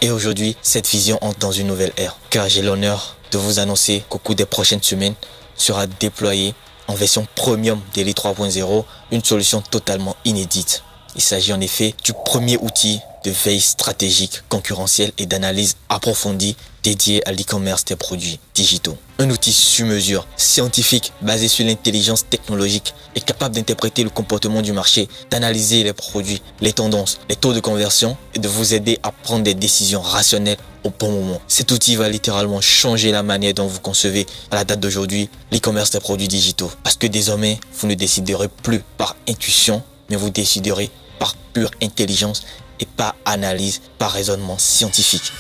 Et aujourd'hui, cette vision entre dans une nouvelle ère, car j'ai l'honneur de vous annoncer qu'au cours des prochaines semaines sera déployée en version premium d'Elite 3.0 une solution totalement inédite. Il s'agit en effet du premier outil de veille stratégique, concurrentielle et d'analyse approfondie dédié à l'e-commerce des produits digitaux. Un outil sur mesure, scientifique, basé sur l'intelligence technologique et capable d'interpréter le comportement du marché, d'analyser les produits, les tendances, les taux de conversion et de vous aider à prendre des décisions rationnelles au bon moment. Cet outil va littéralement changer la manière dont vous concevez à la date d'aujourd'hui l'e-commerce des produits digitaux. Parce que désormais, vous ne déciderez plus par intuition, mais vous déciderez par pure intelligence et par analyse, par raisonnement scientifique.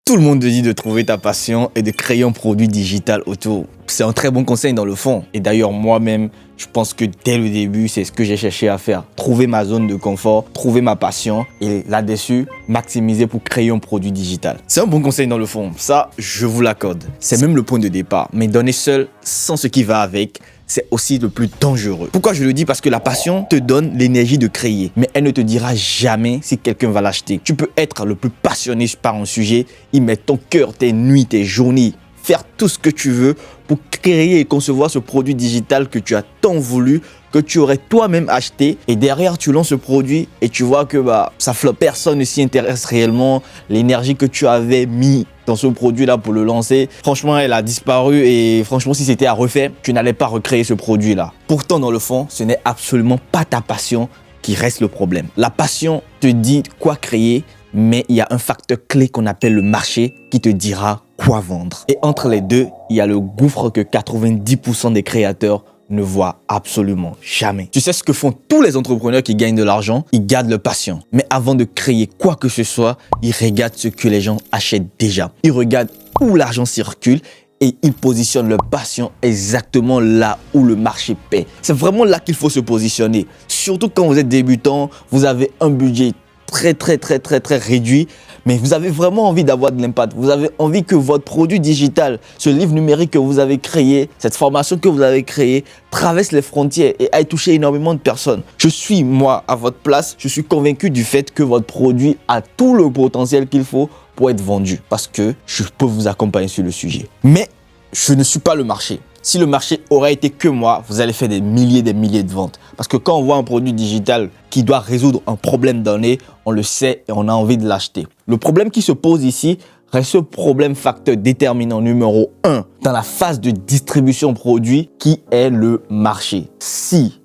Tout le monde te dit de trouver ta passion et de créer un produit digital autour. C'est un très bon conseil dans le fond. Et d'ailleurs, moi-même, je pense que dès le début, c'est ce que j'ai cherché à faire. Trouver ma zone de confort, trouver ma passion et là-dessus, maximiser pour créer un produit digital. C'est un bon conseil dans le fond. Ça, je vous l'accorde. C'est même le point de départ. Mais donner seul, sans ce qui va avec, c'est aussi le plus dangereux. Pourquoi je le dis? Parce que la passion te donne l'énergie de créer, mais elle ne te dira jamais si quelqu'un va l'acheter. Tu peux être le plus passionné par un sujet, y mettre ton cœur, tes nuits, tes journées, faire tout ce que tu veux pour créer et concevoir ce produit digital que tu as tant voulu, que tu aurais toi-même acheté, et derrière tu lances ce produit et tu vois que ça floppe, personne ne s'y intéresse réellement. L'énergie que tu avais mis dans ce produit-là pour le lancer, franchement, elle a disparu et franchement, si c'était à refaire, tu n'allais pas recréer ce produit-là. Pourtant, dans le fond, ce n'est absolument pas ta passion qui reste le problème. La passion te dit quoi créer, mais il y a un facteur clé qu'on appelle le marché qui te dira quoi vendre. Et entre les deux, il y a le gouffre que 90% des créateurs ne voient absolument jamais. Tu sais ce que font tous les entrepreneurs qui gagnent de l'argent? Ils gardent leur passion. Mais avant de créer quoi que ce soit, ils regardent ce que les gens achètent déjà. Ils regardent où l'argent circule et ils positionnent leur passion exactement là où le marché paie. C'est vraiment là qu'il faut se positionner. Surtout quand vous êtes débutant, vous avez un budget très réduit, mais vous avez vraiment envie d'avoir de l'impact. Vous avez envie que votre produit digital, ce livre numérique que vous avez créé, cette formation que vous avez créée, traverse les frontières et aille toucher énormément de personnes. Je suis, moi, à votre place, je suis convaincu du fait que votre produit a tout le potentiel qu'il faut pour être vendu, parce que je peux vous accompagner sur le sujet. Mais je ne suis pas le marché. Si le marché aurait été que moi, vous allez faire des milliers de ventes. Parce que quand on voit un produit digital qui doit résoudre un problème donné, on le sait et on a envie de l'acheter. Le problème qui se pose ici reste ce problème facteur déterminant numéro 1 dans la phase de distribution produit qui est le marché. Si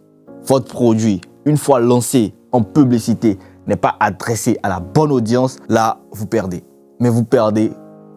votre produit, une fois lancé en publicité, n'est pas adressé à la bonne audience, là, vous perdez. Mais vous perdez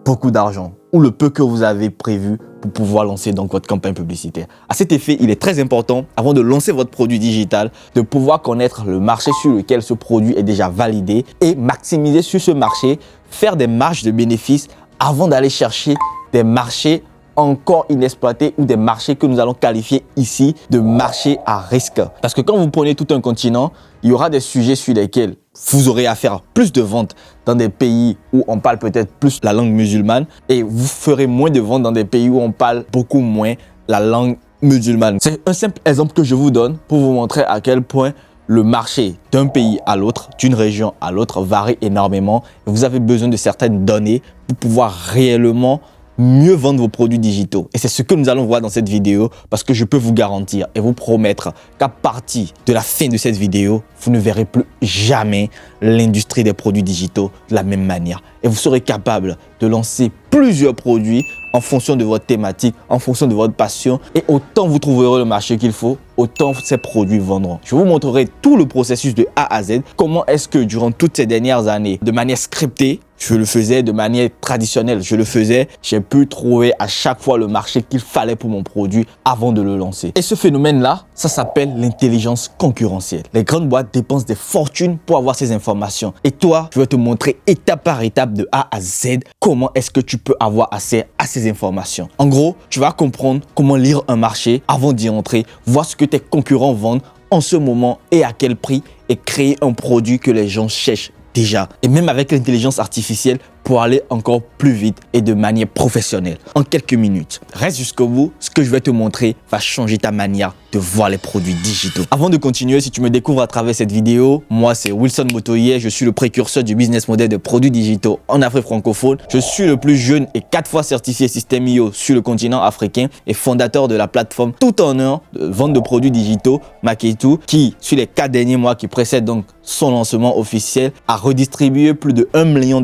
beaucoup d'argent ou le peu que vous avez prévu pour pouvoir lancer donc votre campagne publicitaire. À cet effet, il est très important, avant de lancer votre produit digital, de pouvoir connaître le marché sur lequel ce produit est déjà validé et maximiser sur ce marché, faire des marges de bénéfices avant d'aller chercher des marchés encore inexploités ou des marchés que nous allons qualifier ici de marchés à risque. Parce que quand vous prenez tout un continent, il y aura des sujets sur lesquels vous aurez à faire plus de ventes dans des pays où on parle peut-être plus la langue musulmane et vous ferez moins de ventes dans des pays où on parle beaucoup moins la langue musulmane. C'est un simple exemple que je vous donne pour vous montrer à quel point le marché d'un pays à l'autre, d'une région à l'autre varie énormément. Vous avez besoin de certaines données pour pouvoir réellement mieux vendre vos produits digitaux. Et c'est ce que nous allons voir dans cette vidéo parce que je peux vous garantir et vous promettre qu'à partir de la fin de cette vidéo, vous ne verrez plus jamais l'industrie des produits digitaux de la même manière. Et vous serez capable de lancer plusieurs produits en fonction de votre thématique, en fonction de votre passion. Et autant vous trouverez le marché qu'il faut, autant ces produits vendront. Je vous montrerai tout le processus de A à Z. Comment est-ce que durant toutes ces dernières années, de manière scriptée, je le faisais de manière traditionnelle. J'ai pu trouver à chaque fois le marché qu'il fallait pour mon produit avant de le lancer. Et ce phénomène-là, ça s'appelle l'intelligence concurrentielle. Les grandes boîtes dépensent des fortunes pour avoir ces informations. Et toi, je vais te montrer étape par étape de A à Z comment est-ce que tu peux avoir accès à ces informations. En gros, tu vas comprendre comment lire un marché avant d'y entrer, voir ce que tes concurrents vendent en ce moment et à quel prix et créer un produit que les gens cherchent déjà. Et même avec l'intelligence artificielle pour aller encore plus vite et de manière professionnelle en quelques minutes. Reste jusqu'au bout, ce que je vais te montrer va changer ta manière de de voir les produits digitaux. Avant de continuer, si tu me découvres à travers cette vidéo, moi c'est Wilson Motoye, je suis le précurseur du business model de produits digitaux en Afrique francophone. Je suis le plus jeune et 4 fois certifié système IO sur le continent africain et fondateur de la plateforme tout en un de vente de produits digitaux Maketu qui, sur les 4 derniers mois qui précèdent donc son lancement officiel, a redistribué plus de $1 million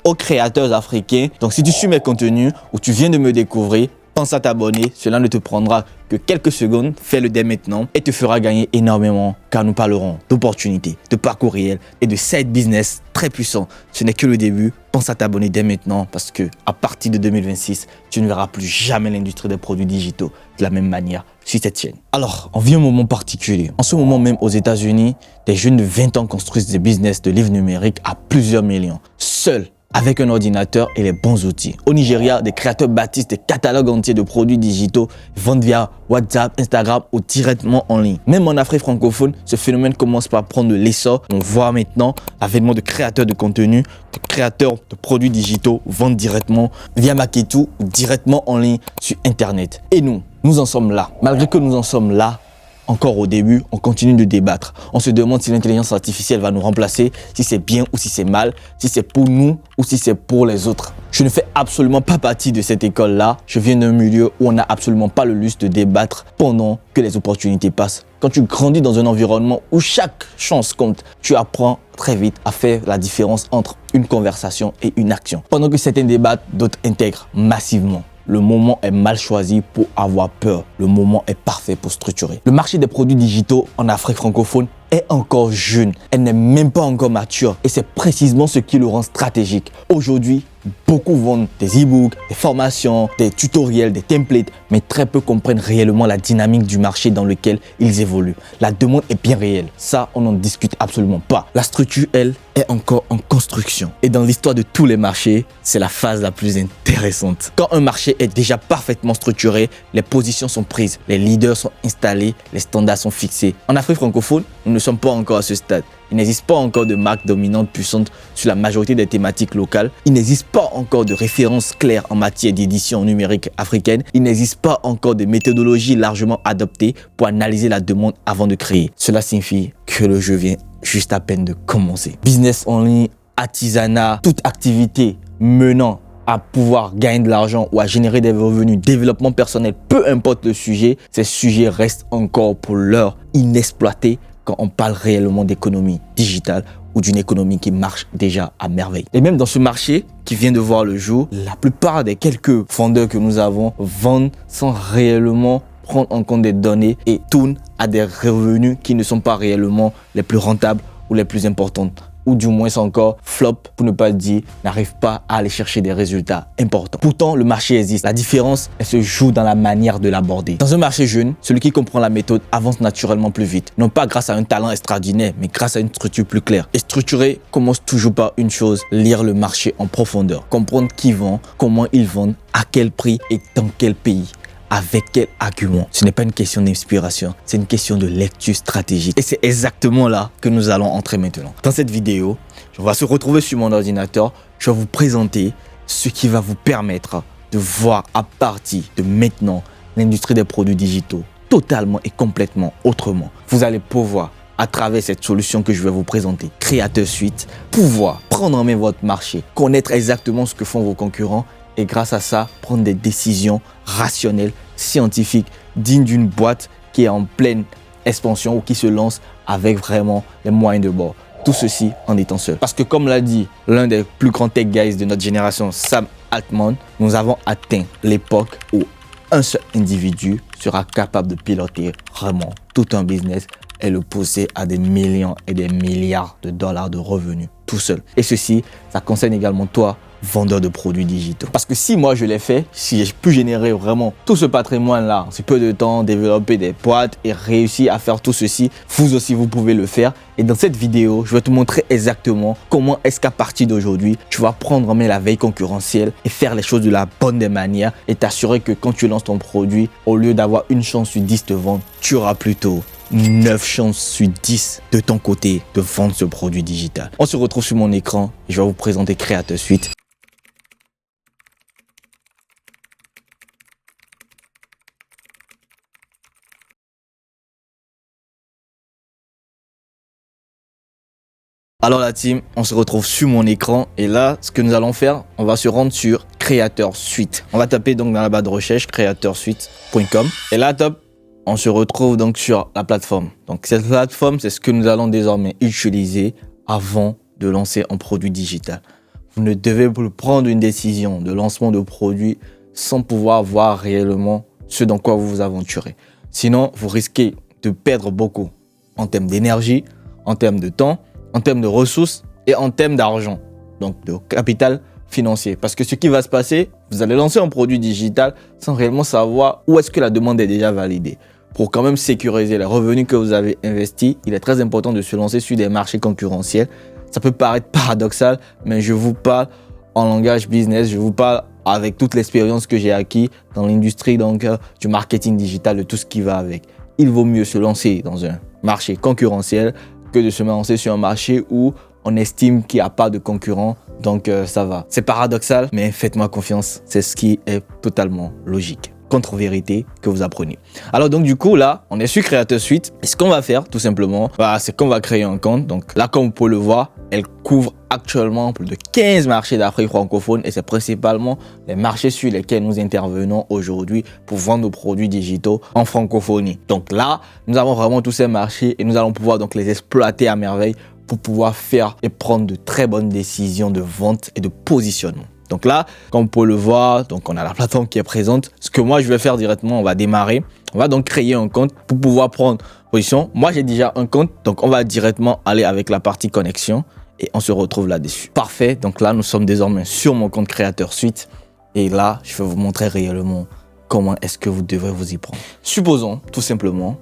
aux créateurs africains. Donc si tu suis mes contenus ou tu viens de me découvrir, pense à t'abonner, cela ne te prendra que quelques secondes, fais-le dès maintenant et te fera gagner énormément car nous parlerons d'opportunités, de parcours réels et de side business très puissants. Ce n'est que le début, pense à t'abonner dès maintenant parce que à partir de 2026, tu ne verras plus jamais l'industrie des produits digitaux de la même manière sur cette chaîne. Alors, on vit un moment particulier. En ce moment même aux États-Unis, des jeunes de 20 ans construisent des business de livres numériques à plusieurs millions, seuls, avec un ordinateur et les bons outils. Au Nigeria, des créateurs bâtissent des catalogues entiers de produits digitaux, vendent via WhatsApp, Instagram ou directement en ligne. Même en Afrique francophone, ce phénomène commence par prendre de l'essor. On voit maintenant l'avènement de créateurs de contenu, de créateurs de produits digitaux vendent directement via Maketu ou directement en ligne sur Internet. Et nous en sommes là. Malgré que nous en sommes là, encore au début, on continue de débattre. On se demande si l'intelligence artificielle va nous remplacer, si c'est bien ou si c'est mal, si c'est pour nous ou si c'est pour les autres. Je ne fais absolument pas partie de cette école-là. Je viens d'un milieu où on n'a absolument pas le luxe de débattre pendant que les opportunités passent. Quand tu grandis dans un environnement où chaque chance compte, tu apprends très vite à faire la différence entre une conversation et une action. Pendant que certains débattent, d'autres intègrent massivement. Le moment est mal choisi pour avoir peur. Le moment est parfait pour structurer. Le marché des produits digitaux en Afrique francophone est encore jeune. Elle n'est même pas encore mature. Et c'est précisément ce qui le rend stratégique. Aujourd'hui, beaucoup vendent des e-books, des formations, des tutoriels, des templates, mais très peu comprennent réellement la dynamique du marché dans lequel ils évoluent. La demande est bien réelle. Ça, on n'en discute absolument pas. La structure, elle, est encore en construction. Et dans l'histoire de tous les marchés, c'est la phase la plus intéressante. Quand un marché est déjà parfaitement structuré, les positions sont prises, les leaders sont installés, les standards sont fixés. En Afrique francophone, nous ne sommes pas encore à ce stade. Il n'existe pas encore de marque dominante puissante sur la majorité des thématiques locales. Il n'existe pas encore de références claires en matière d'édition numérique africaine. Il n'existe pas encore de méthodologie largement adoptée pour analyser la demande avant de créer. Cela signifie que le jeu vient juste à peine de commencer. Business en ligne, artisanat, toute activité menant à pouvoir gagner de l'argent ou à générer des revenus, développement personnel, peu importe le sujet, ces sujets restent encore pour l'heure inexploités quand on parle réellement d'économie digitale ou d'une économie qui marche déjà à merveille. Et même dans ce marché qui vient de voir le jour, la plupart des quelques vendeurs que nous avons vendent sans réellement prendre en compte des données et tournent à des revenus qui ne sont pas réellement les plus rentables ou les plus importants. Ou du moins encore flop, pour ne pas dire, n'arrive pas à aller chercher des résultats importants. Pourtant, le marché existe. La différence, elle se joue dans la manière de l'aborder. Dans un marché jeune, celui qui comprend la méthode avance naturellement plus vite. Non pas grâce à un talent extraordinaire, mais grâce à une structure plus claire. Et structurer commence toujours par une chose, lire le marché en profondeur. Comprendre qui vend, comment ils vendent, à quel prix et dans quel pays. Avec quel argument? Ce n'est pas une question d'inspiration, c'est une question de lecture stratégique. Et c'est exactement là que nous allons entrer maintenant. Dans cette vidéo, on va se retrouver sur mon ordinateur. Je vais vous présenter ce qui va vous permettre de voir à partir de maintenant l'industrie des produits digitaux totalement et complètement autrement. Vous allez pouvoir, à travers cette solution que je vais vous présenter, Creator Suite, pouvoir prendre en main votre marché, connaître exactement ce que font vos concurrents et grâce à ça, prendre des décisions rationnelles, scientifiques, dignes d'une boîte qui est en pleine expansion ou qui se lance avec vraiment les moyens de bord. Tout ceci en étant seul. Parce que comme l'a dit l'un des plus grands tech guys de notre génération, Sam Altman, nous avons atteint l'époque où un seul individu sera capable de piloter vraiment tout un business et le pousser à des millions et des milliards de dollars de revenus tout seul. Et ceci, ça concerne également toi, vendeur de produits digitaux. Parce que si moi je l'ai fait, si j'ai pu générer vraiment tout ce patrimoine-là en si peu de temps, développer des boîtes et réussir à faire tout ceci, vous aussi vous pouvez le faire. Et dans cette vidéo, je vais te montrer exactement comment est-ce qu'à partir d'aujourd'hui, tu vas prendre en main la veille concurrentielle et faire les choses de la bonne des manières et t'assurer que quand tu lances ton produit, au lieu d'avoir une chance sur 10 de vendre, tu auras plutôt 9 chances sur 10 de ton côté de vendre ce produit digital. On se retrouve sur mon écran et je vais vous présenter Creator Suite. Alors la team, on se retrouve sur mon écran et là, ce que nous allons faire, on va se rendre sur Creator Suite. On va taper donc dans la barre de recherche creatorsuite.com et là, top, on se retrouve donc sur la plateforme. Donc cette plateforme, c'est ce que nous allons désormais utiliser avant de lancer un produit digital. Vous ne devez plus prendre une décision de lancement de produit sans pouvoir voir réellement ce dans quoi vous vous aventurez. Sinon, vous risquez de perdre beaucoup en termes d'énergie, en termes de temps, en termes de ressources et en termes d'argent, donc de capital financier. Parce que ce qui va se passer, vous allez lancer un produit digital sans réellement savoir où est-ce que la demande est déjà validée. Pour quand même sécuriser les revenus que vous avez investis, il est très important de se lancer sur des marchés concurrentiels. Ça peut paraître paradoxal, mais je vous parle en langage business, je vous parle avec toute l'expérience que j'ai acquis dans l'industrie donc du marketing digital, de tout ce qui va avec. Il vaut mieux se lancer dans un marché concurrentiel que de se lancer sur un marché où on estime qu'il n'y a pas de concurrent, donc ça va. C'est paradoxal, mais faites-moi confiance, c'est ce qui est totalement logique. Contre-vérité que vous apprenez. Alors donc du coup là, on est sur Creator Suite et ce qu'on va faire tout simplement, c'est qu'on va créer un compte. Donc là, comme vous pouvez le voir, elle couvre actuellement plus de 15 marchés d'Afrique francophone et c'est principalement les marchés sur lesquels nous intervenons aujourd'hui pour vendre nos produits digitaux en francophonie. Donc là, nous avons vraiment tous ces marchés et nous allons pouvoir donc les exploiter à merveille pour pouvoir faire et prendre de très bonnes décisions de vente et de positionnement. Donc là, comme vous pouvez le voir, donc on a la plateforme qui est présente. Ce que moi, je vais faire directement, on va démarrer. On va donc créer un compte pour pouvoir prendre position. Moi, j'ai déjà un compte, donc on va directement aller avec la partie connexion et on se retrouve là-dessus. Parfait, donc là, nous sommes désormais sur mon compte Creator Suite. Et là, je vais vous montrer réellement comment est-ce que vous devrez vous y prendre. Supposons tout simplement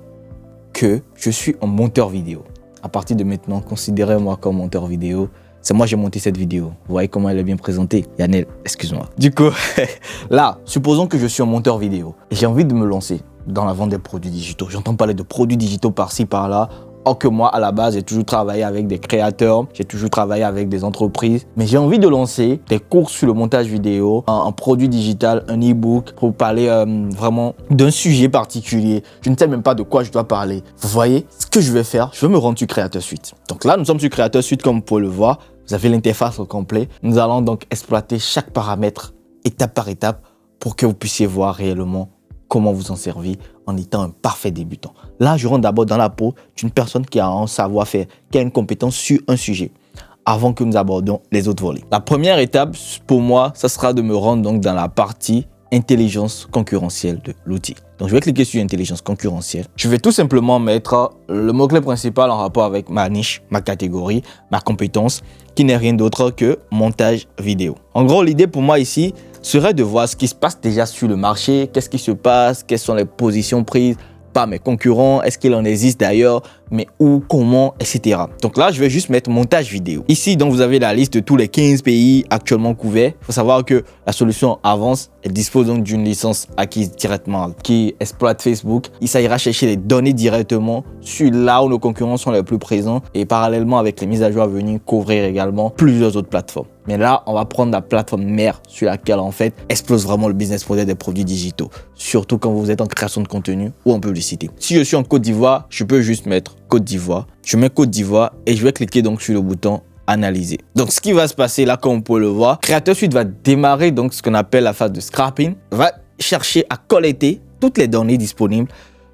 que je suis un monteur vidéo. À partir de maintenant, considérez-moi comme monteur vidéo. C'est moi qui ai monté cette vidéo. Vous voyez comment elle est bien présentée. Yannel, excuse-moi. Du coup, là, supposons que je suis un monteur vidéo et j'ai envie de me lancer dans la vente des produits digitaux. J'entends parler de produits digitaux par-ci, par-là. Or que moi, à la base, j'ai toujours travaillé avec des créateurs, j'ai toujours travaillé avec des entreprises. Mais j'ai envie de lancer des cours sur le montage vidéo, un produit digital, un e-book pour parler vraiment d'un sujet particulier. Je ne sais même pas de quoi je dois parler. Vous voyez, ce que je vais faire, je vais me rendre sur Creator Suite. Donc là, nous sommes sur Creator Suite comme vous pouvez le voir. Vous avez l'interface au complet. Nous allons donc exploiter chaque paramètre étape par étape pour que vous puissiez voir réellement comment vous en servir en étant un parfait débutant. Là, je rentre d'abord dans la peau d'une personne qui a un savoir-faire, qui a une compétence sur un sujet avant que nous abordions les autres volets. La première étape pour moi, ça sera de me rendre donc dans la partie intelligence concurrentielle de l'outil. Donc, je vais cliquer sur intelligence concurrentielle. Je vais tout simplement mettre le mot-clé principal en rapport avec ma niche, ma catégorie, ma compétence, qui n'est rien d'autre que montage vidéo. En gros, l'idée pour moi ici serait de voir ce qui se passe déjà sur le marché, qu'est-ce qui se passe, quelles sont les positions prises par mes concurrents, est-ce qu'il en existe d'ailleurs, mais où, comment, etc. Donc là, je vais juste mettre montage vidéo. Ici, donc, vous avez la liste de tous les 15 pays actuellement couverts. Il faut savoir que la solution Avance, elle dispose donc d'une licence acquise directement qui exploite Facebook. Il s'agira de chercher les données directement sur là où nos concurrents sont les plus présents et parallèlement avec les mises à jour à venir, couvrir également plusieurs autres plateformes. Mais là, on va prendre la plateforme mère sur laquelle, en fait, explose vraiment le business model des produits digitaux. Surtout quand vous êtes en création de contenu ou en publicité. Si je suis en Côte d'Ivoire, je peux juste mettre Côte d'Ivoire. Je mets Côte d'Ivoire et je vais cliquer donc sur le bouton analyser. Donc, ce qui va se passer là, comme on peut le voir, Creator Suite va démarrer donc ce qu'on appelle la phase de scrapping. Va chercher à collecter toutes les données disponibles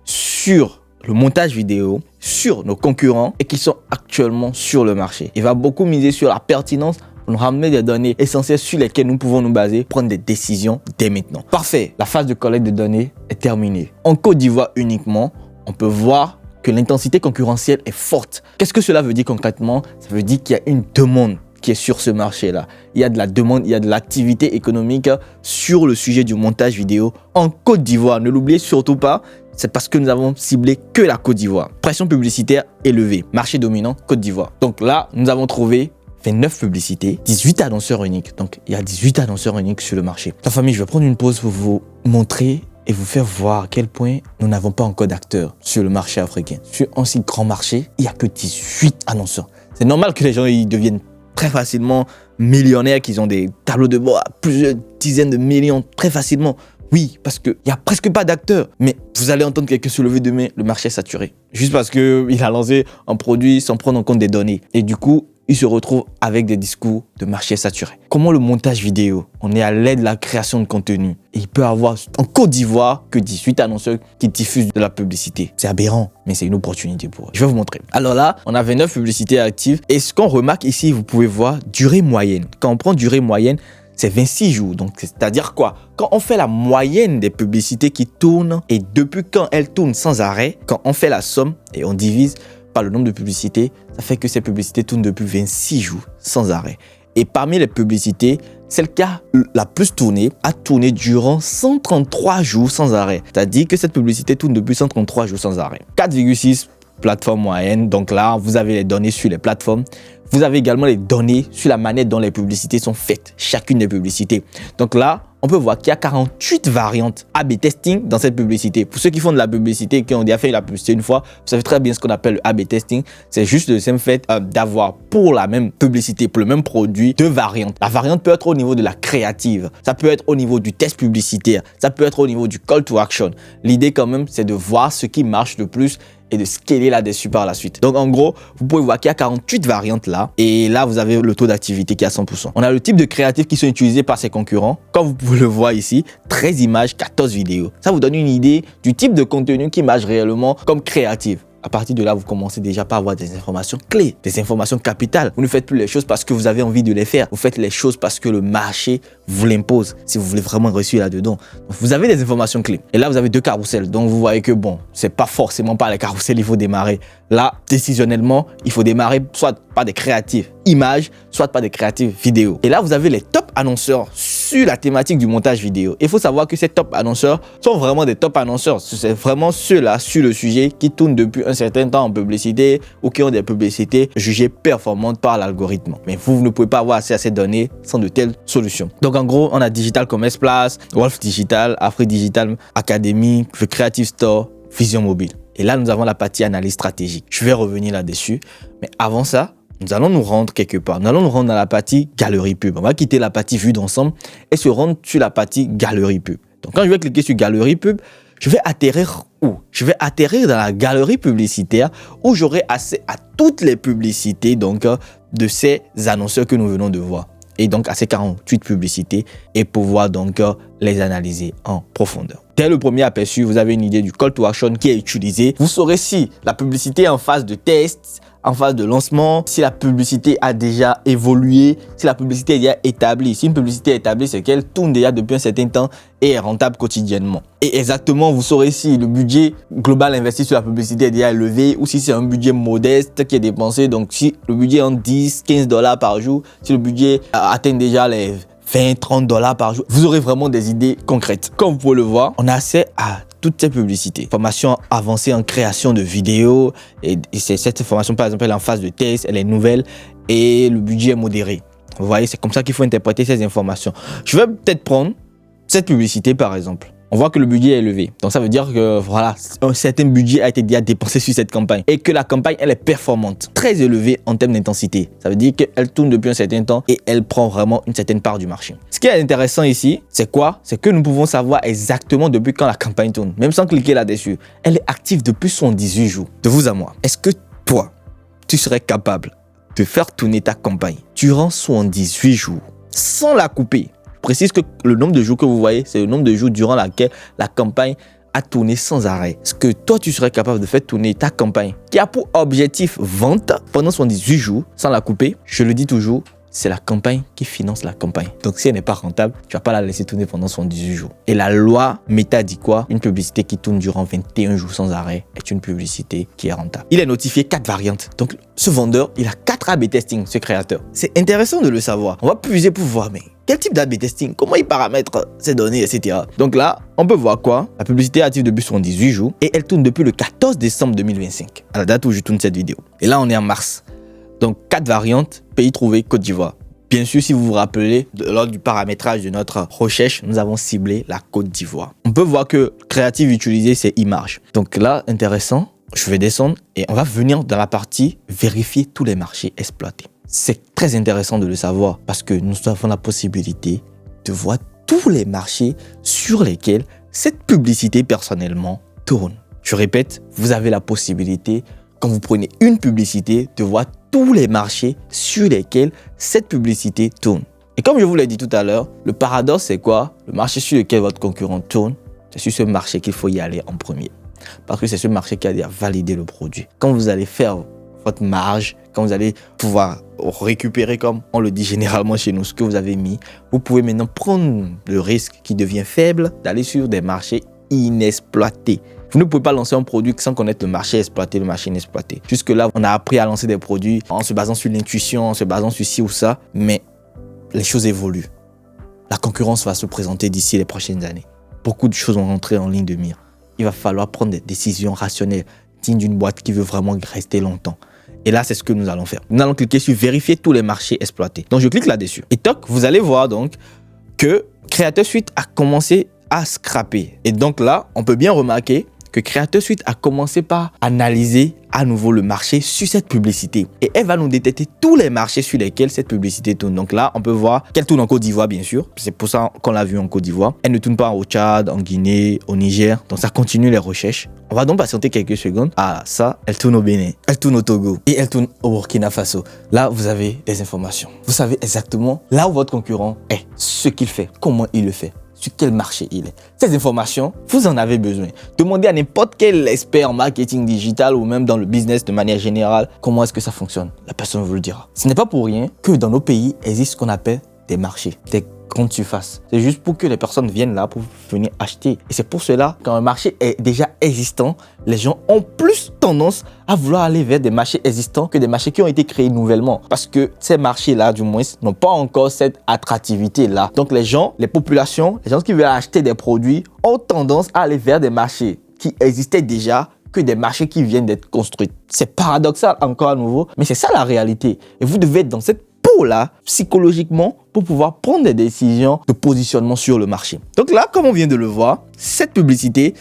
sur le montage vidéo, sur nos concurrents et qui sont actuellement sur le marché. Il va beaucoup miser sur la pertinence, nous ramener des données essentielles sur lesquelles nous pouvons nous baser, prendre des décisions dès maintenant. Parfait, la phase de collecte de données est terminée. En Côte d'Ivoire uniquement, on peut voir que l'intensité concurrentielle est forte. Qu'est-ce que cela veut dire concrètement? Ça veut dire qu'il y a une demande qui est sur ce marché-là. Il y a de la demande, il y a de l'activité économique sur le sujet du montage vidéo en Côte d'Ivoire. Ne l'oubliez surtout pas, c'est parce que nous avons ciblé que la Côte d'Ivoire. Pression publicitaire élevée, marché dominant, Côte d'Ivoire. Donc là, nous avons trouvé 9 publicités, 18 annonceurs uniques. Donc, il y a 18 annonceurs uniques sur le marché. La famille, je vais prendre une pause pour vous montrer et vous faire voir à quel point nous n'avons pas encore d'acteurs sur le marché africain. Sur un si grand marché, il n'y a que 18 annonceurs. C'est normal que les gens ils deviennent très facilement millionnaires, qu'ils ont des tableaux de bord à plusieurs dizaines de millions très facilement. Oui, parce qu'il n'y a presque pas d'acteurs. Mais vous allez entendre quelqu'un se lever demain, le marché est saturé. Juste parce qu'il a lancé un produit sans prendre en compte des données. Et du coup, il se retrouve avec des discours de marché saturé. Comment le montage vidéo, on est à l'aide de la création de contenu. Et il peut avoir en Côte d'Ivoire que 18 annonceurs qui diffusent de la publicité. C'est aberrant, mais c'est une opportunité pour eux. Je vais vous montrer. Alors là, on a 29 publicités actives. Et ce qu'on remarque ici, vous pouvez voir, durée moyenne. Quand on prend durée moyenne, c'est 26 jours. Donc, c'est-à-dire quoi? Quand on fait la moyenne des publicités qui tournent et depuis quand elles tournent sans arrêt, quand on fait la somme et on divise par le nombre de publicités, ça fait que ces publicités tournent depuis 26 jours sans arrêt. Et parmi les publicités, celle qui a la plus tourné a tourné durant 133 jours sans arrêt. C'est-à-dire que cette publicité tourne depuis 133 jours sans arrêt. 4,6 plateformes moyennes. Donc là, vous avez les données sur les plateformes. Vous avez également les données sur la manière dont les publicités sont faites, chacune des publicités. Donc là, on peut voir qu'il y a 48 variantes A/B testing dans cette publicité. Pour ceux qui font de la publicité, qui ont déjà fait la publicité une fois, vous savez très bien ce qu'on appelle le A/B testing. C'est juste le simple fait d'avoir pour la même publicité, pour le même produit, deux variantes. La variante peut être au niveau de la créative, ça peut être au niveau du test publicitaire, ça peut être au niveau du call to action. L'idée quand même, c'est de voir ce qui marche le plus et de scaler là-dessus par la suite. Donc en gros, vous pouvez voir qu'il y a 48 variantes là. Et là, vous avez le taux d'activité qui est à 100%. On a le type de créatifs qui sont utilisés par ses concurrents. Comme vous pouvez le voir ici, 13 images, 14 vidéos. Ça vous donne une idée du type de contenu qui marche réellement comme créatif. À partir de là, vous commencez déjà par avoir des informations clés, des informations capitales. Vous ne faites plus les choses parce que vous avez envie de les faire. Vous faites les choses parce que le marché vous l'impose, si vous voulez vraiment réussir là-dedans. Donc, vous avez des informations clés. Et là, vous avez deux carousels. Donc, vous voyez que bon, c'est pas forcément par les carousels il faut démarrer. Là, décisionnellement, il faut démarrer soit par des créatifs images, soit par des créatifs vidéo. Et là, vous avez les top annonceurs sur la thématique du montage vidéo. Il faut savoir que ces top annonceurs sont vraiment des top annonceurs. C'est vraiment ceux-là sur le sujet qui tournent depuis un certain temps en publicité ou qui ont des publicités jugées performantes par l'algorithme. Mais vous ne pouvez pas avoir accès à ces données sans de telles solutions. Donc en gros, on a Digital Commerce Place, Wolf Digital, Afri Digital Academy, The Creative Store, Vision Mobile. Et là, nous avons la partie analyse stratégique. Je vais revenir là-dessus. Mais avant ça, nous allons nous rendre quelque part. Nous allons nous rendre dans la partie galerie pub. On va quitter la partie vue d'ensemble et se rendre sur la partie galerie pub. Donc quand je vais cliquer sur galerie pub, je vais atterrir où? Je vais atterrir dans la galerie publicitaire où j'aurai accès à toutes les publicités donc, de ces annonceurs que nous venons de voir. Et donc à ces 48 publicités et pouvoir donc les analyser en profondeur. Dès le premier aperçu, vous avez une idée du call to action qui est utilisé. Vous saurez si la publicité est en phase de test, en phase de lancement, si la publicité a déjà évolué, si la publicité est déjà établie. Si une publicité est établie, c'est qu'elle tourne déjà depuis un certain temps et est rentable quotidiennement. Et exactement, vous saurez si le budget global investi sur la publicité est déjà élevé ou si c'est un budget modeste qui est dépensé. Donc, si le budget est en 10, 15 $ par jour, si le budget atteint déjà les 20, 30 $ par jour, vous aurez vraiment des idées concrètes. Comme vous pouvez le voir, on a accès à toutes ces publicités. Formation avancée en création de vidéos. Et cette formation, par exemple, elle est en phase de test, elle est nouvelle et le budget est modéré. Vous voyez, c'est comme ça qu'il faut interpréter ces informations. Je vais peut-être prendre cette publicité, par exemple. On voit que le budget est élevé. Donc, ça veut dire que voilà, un certain budget a été déjà dépensé sur cette campagne et que la campagne, elle est performante, très élevée en termes d'intensité. Ça veut dire qu'elle tourne depuis un certain temps et elle prend vraiment une certaine part du marché. Ce qui est intéressant ici, c'est quoi? C'est que nous pouvons savoir exactement depuis quand la campagne tourne, même sans cliquer là-dessus. Elle est active depuis 78 jours. De vous à moi, est-ce que toi, tu serais capable de faire tourner ta campagne durant 78 jours sans la couper? Je précise que le nombre de jours que vous voyez, c'est le nombre de jours durant lequel la campagne a tourné sans arrêt. Est-ce que toi, tu serais capable de faire tourner ta campagne qui a pour objectif vente pendant 78 jours sans la couper? Je le dis toujours, c'est la campagne qui finance la campagne. Donc, si elle n'est pas rentable, tu ne vas pas la laisser tourner pendant 78 jours. Et la loi Meta dit quoi? Une publicité qui tourne durant 21 jours sans arrêt est une publicité qui est rentable. Il est notifié 4 variantes. Donc, ce vendeur, il a 4 A/B testing, ce créateur. C'est intéressant de le savoir. On va puiser pour voir, mais quel type d'A/B testing? Comment il paramètre ces données, etc. Donc là, on peut voir quoi? La publicité est active depuis 78 jours et elle tourne depuis le 14 décembre 2025, à la date où je tourne cette vidéo. Et là, on est en mars. Donc, 4 variantes, pays trouvé, Côte d'Ivoire. Bien sûr, si vous vous rappelez, lors du paramétrage de notre recherche, nous avons ciblé la Côte d'Ivoire. On peut voir que créative utilisé, c'est image. Donc là, intéressant, je vais descendre et on va venir dans la partie vérifier tous les marchés exploités. C'est très intéressant de le savoir parce que nous avons la possibilité de voir tous les marchés sur lesquels cette publicité personnellement tourne. Je répète, vous avez la possibilité quand vous prenez une publicité, de voir tous les marchés sur lesquels cette publicité tourne. Et comme je vous l'ai dit tout à l'heure, le paradoxe, c'est quoi? Le marché sur lequel votre concurrent tourne, c'est sur ce marché qu'il faut y aller en premier. Parce que c'est ce marché qui a déjà validé le produit. Quand vous allez faire votre marge, quand vous allez pouvoir récupérer, comme on le dit généralement chez nous, ce que vous avez mis, vous pouvez maintenant prendre le risque qui devient faible d'aller sur des marchés inexploités. Vous ne pouvez pas lancer un produit sans connaître le marché exploité, le marché inexploité. Jusque-là, on a appris à lancer des produits en se basant sur l'intuition, en se basant sur ci ou ça, mais les choses évoluent. La concurrence va se présenter d'ici les prochaines années. Beaucoup de choses vont rentrer en ligne de mire. Il va falloir prendre des décisions rationnelles, dignes d'une boîte qui veut vraiment rester longtemps. Et là, c'est ce que nous allons faire. Nous allons cliquer sur vérifier tous les marchés exploités. Donc, je clique là-dessus. Et toc, vous allez voir donc que Creator Suite a commencé à scraper. Et donc là, on peut bien remarquer que Creator Suite a commencé par analyser à nouveau le marché sur cette publicité. Et elle va nous détecter tous les marchés sur lesquels cette publicité tourne. Donc là, on peut voir qu'elle tourne en Côte d'Ivoire, bien sûr. C'est pour ça qu'on l'a vu en Côte d'Ivoire. Elle ne tourne pas au Tchad, en Guinée, au Niger. Donc ça continue les recherches. On va donc patienter quelques secondes. Ah, ça, elle tourne au Bénin, elle tourne au Togo et elle tourne au Burkina Faso. Là, vous avez des informations. Vous savez exactement là où votre concurrent est, ce qu'il fait, comment il le fait, sur quel marché il est. Ces informations, vous en avez besoin. Demandez à n'importe quel expert en marketing digital ou même dans le business de manière générale comment est-ce que ça fonctionne. La personne vous le dira. Ce n'est pas pour rien que dans nos pays existe ce qu'on appelle des marchés, des grandes surfaces. C'est juste pour que les personnes viennent là pour venir acheter. Et c'est pour cela, quand un marché est déjà existant, les gens ont plus tendance à vouloir aller vers des marchés existants que des marchés qui ont été créés nouvellement. Parce que ces marchés-là, du moins, n'ont pas encore cette attractivité-là. Donc les gens, les populations, les gens qui veulent acheter des produits ont tendance à aller vers des marchés qui existaient déjà que des marchés qui viennent d'être construits. C'est paradoxal encore à nouveau, mais c'est ça la réalité. Et vous devez être dans cette là psychologiquement pour pouvoir prendre des décisions de positionnement sur le marché. Donc là, comme on vient de le voir, cette publicité